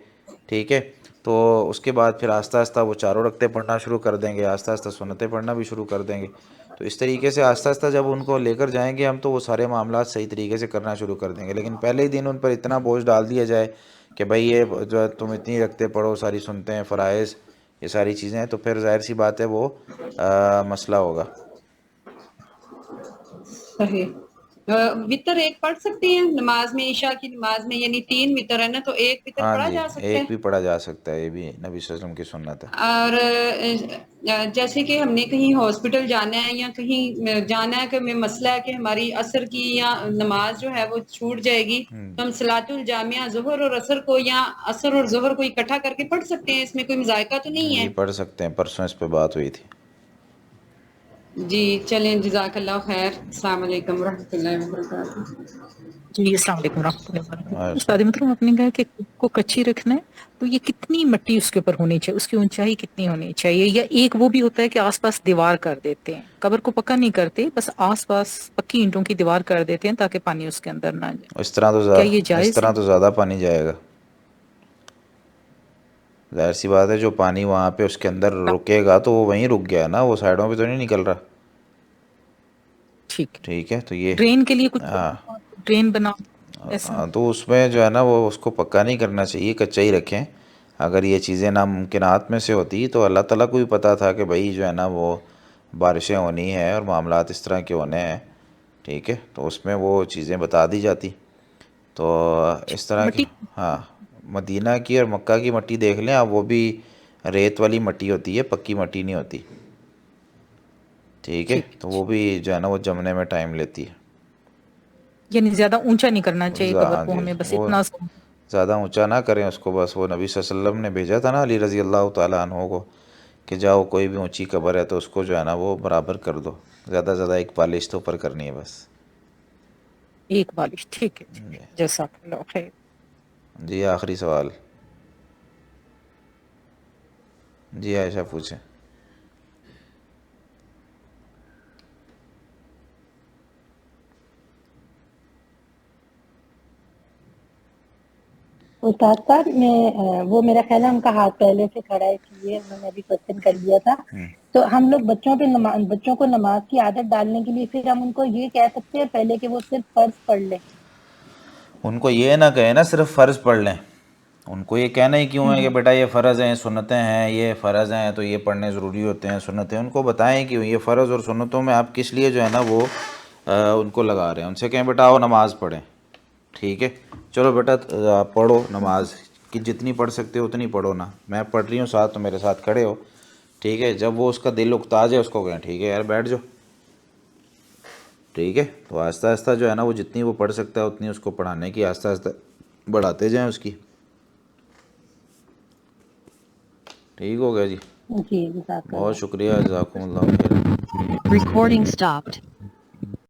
ٹھیک ہے؟ تو اس کے بعد پھر آہستہ آہستہ وہ 4 رکعتیں پڑھنا شروع کر دیں گے، آہستہ آہستہ سنتیں پڑھنا بھی شروع کر دیں گے۔ تو اس طریقے سے آہستہ آہستہ جب ان کو لے کر جائیں گے ہم، تو وہ سارے معاملات صحیح طریقے سے کرنا شروع کر دیں گے۔ لیکن پہلے ہی دن ان پر اتنا بوجھ ڈال دیا جائے کہ بھائی یہ جو ہے تم اتنی رکھتے پڑھو، ساری سنتے ہیں، فرائض، یہ ساری چیزیں ہیں، تو پھر ظاہر سی بات ہے وہ مسئلہ ہوگا۔ صحیح۔ وطر ایک پڑھ سکتے ہیں نماز میں، عشاء کی نماز میں؟ یعنی 3 وطر ہے نا، تو ایک وطر ہاں پڑھا جی، جا سکتا ایک ہے؟ بھی پڑھا جا سکتا ہے، یہ بھی نبی صلی اللہ علیہ وسلم کی سنت ہے۔ اور جیسے کہ ہم نے کہیں ہاسپٹل جانا ہے یا کہیں جانا ہے کہ ہمیں مسئلہ ہے کہ ہماری عصر کی یا نماز جو ہے وہ چھوٹ جائے گی، تو ہم صلاۃ الجامعہ ظہر اور عصر کو یا عصر اور ظہر کو اکٹھا کر کے پڑھ سکتے ہیں؟ اس میں کوئی مذائقہ تو نہیں ہے؟ جی پڑھ سکتے ہیں، پرسوں اس پہ بات ہوئی تھی۔ جی چلیں، جزاک اللہ خیر، السلام علیکم ورحمۃ اللہ وبرکاتہ۔ جی السلام علیکم ورحمۃ اللہ وبرکاتہ۔ اور استاد محترم آپ نے کہا کہ کو کچی رکھنا ہے، تو یہ کتنی مٹی اس کے اوپر ہونی چاہیے، اس کی اونچائی کتنی ہونی چاہیے؟ یا ایک وہ بھی ہوتا ہے کہ آس پاس دیوار کر دیتے ہیں، قبر کو پکا نہیں کرتے، بس آس پاس پکی اینٹوں کی دیوار کر دیتے ہیں تاکہ پانی اس کے اندر نہ جائے، کیا یہ اس جائز ہے؟ طرح تو زیادہ پانی جائے گا، ظاہر سی بات ہے جو پانی وہاں پہ اس کے اندر رکے گا تو وہ وہیں رک گیا نا، وہ سائڈوں پہ تو نہیں نکل رہا، ٹھیک ہے۔ ٹھیک ہے؟ تو یہ ڈرین کے لیے کچھ ہاں ڈرین بنا ایسا؟ تو اس میں جو ہے نا وہ اس کو پکا نہیں کرنا چاہیے، کچا ہی رکھیں۔ اگر یہ چیزیں ناممکنات میں سے ہوتی تو اللہ تعالیٰ کو بھی پتہ تھا کہ بھائی جو ہے نا وہ بارشیں ہونی ہیں اور معاملات اس طرح کے ہونے ہیں، ٹھیک ہے؟ تو اس میں وہ چیزیں بتا دی جاتی۔ تو اس طرح کی، مٹی ہاں، مدینہ کی اور مکہ کی مٹی دیکھ لیں آپ، وہ بھی ریت والی مٹی ہوتی ہے، پکی مٹی نہیں ہوتی، ٹھیک ہے؟ تو وہ بھی جو ہے نا وہ جمنے میں ٹائم لیتی ہے۔ یعنی زیادہ اونچا نہیں کرنا چاہیے قبر ہاں کو، جی، ہمیں بس وہ اتنا زیادہ اونچا نہ کریں اس کو، بس وہ نبی صلی اللہ علیہ وسلم نے بھیجا تھا نا علی رضی اللہ تعالیٰ عنہ کو کہ جاؤ کوئی بھی اونچی قبر ہے تو اس کو جو ہے نا وہ برابر کر دو، زیادہ زیادہ ایک پالش تو اوپر کرنی ہے بس۔ ایک بالش، ٹھیک ہے ٹھیک ہے، جزاک اللہ خیر۔ جی آخری سوال، جی عائشہ پوچھیں۔ استاد صاحب میں وہ میرا خیال ہے ان کا ہاتھ پہلے سے کھڑا ہے، اس لیے انہوں نے بھی کوشچن کر لیا تھا۔ تو ہم لوگ بچوں کو نماز کی عادت ڈالنے کے لیے پھر ہم ان کو یہ کہہ سکتے ہیں پہلے کہ وہ صرف فرض پڑھ لیں؟ ان کو یہ نہ کہیں نا صرف فرض پڑھ لیں، ان کو یہ کہنا ہی کیوں ہے کہ بیٹا یہ فرض ہیں، سنتیں ہیں، یہ فرض ہیں تو یہ پڑھنے ضروری ہوتے ہیں، سنتیں ان کو بتائیں کہ یہ فرض اور سنتوں میں آپ کس لیے جو ہے نا وہ ان کو لگا رہے ہیں۔ ان سے کہیں بیٹا آؤ نماز پڑھیں، ٹھیک ہے؟ چلو بیٹا پڑھو نماز، کہ جتنی پڑھ سکتے ہو اتنی پڑھو نا، میں پڑھ رہی ہوں ساتھ تو میرے ساتھ کھڑے ہو، ٹھیک ہے؟ جب وہ اس کا دل اکتا جائے اس کو کہیں ٹھیک ہے یار بیٹھ جاؤ، ٹھیک ہے؟ تو آہستہ آہستہ جو ہے نا وہ جتنی وہ پڑھ سکتا ہے اتنی اس کو پڑھانے کی آہستہ آہستہ بڑھاتے جائیں اس کی، ٹھیک ہو گیا جی؟ جی جزاک اللہ۔ بہت شکریہ، جزاکم اللہ خیر۔ Recording stopped.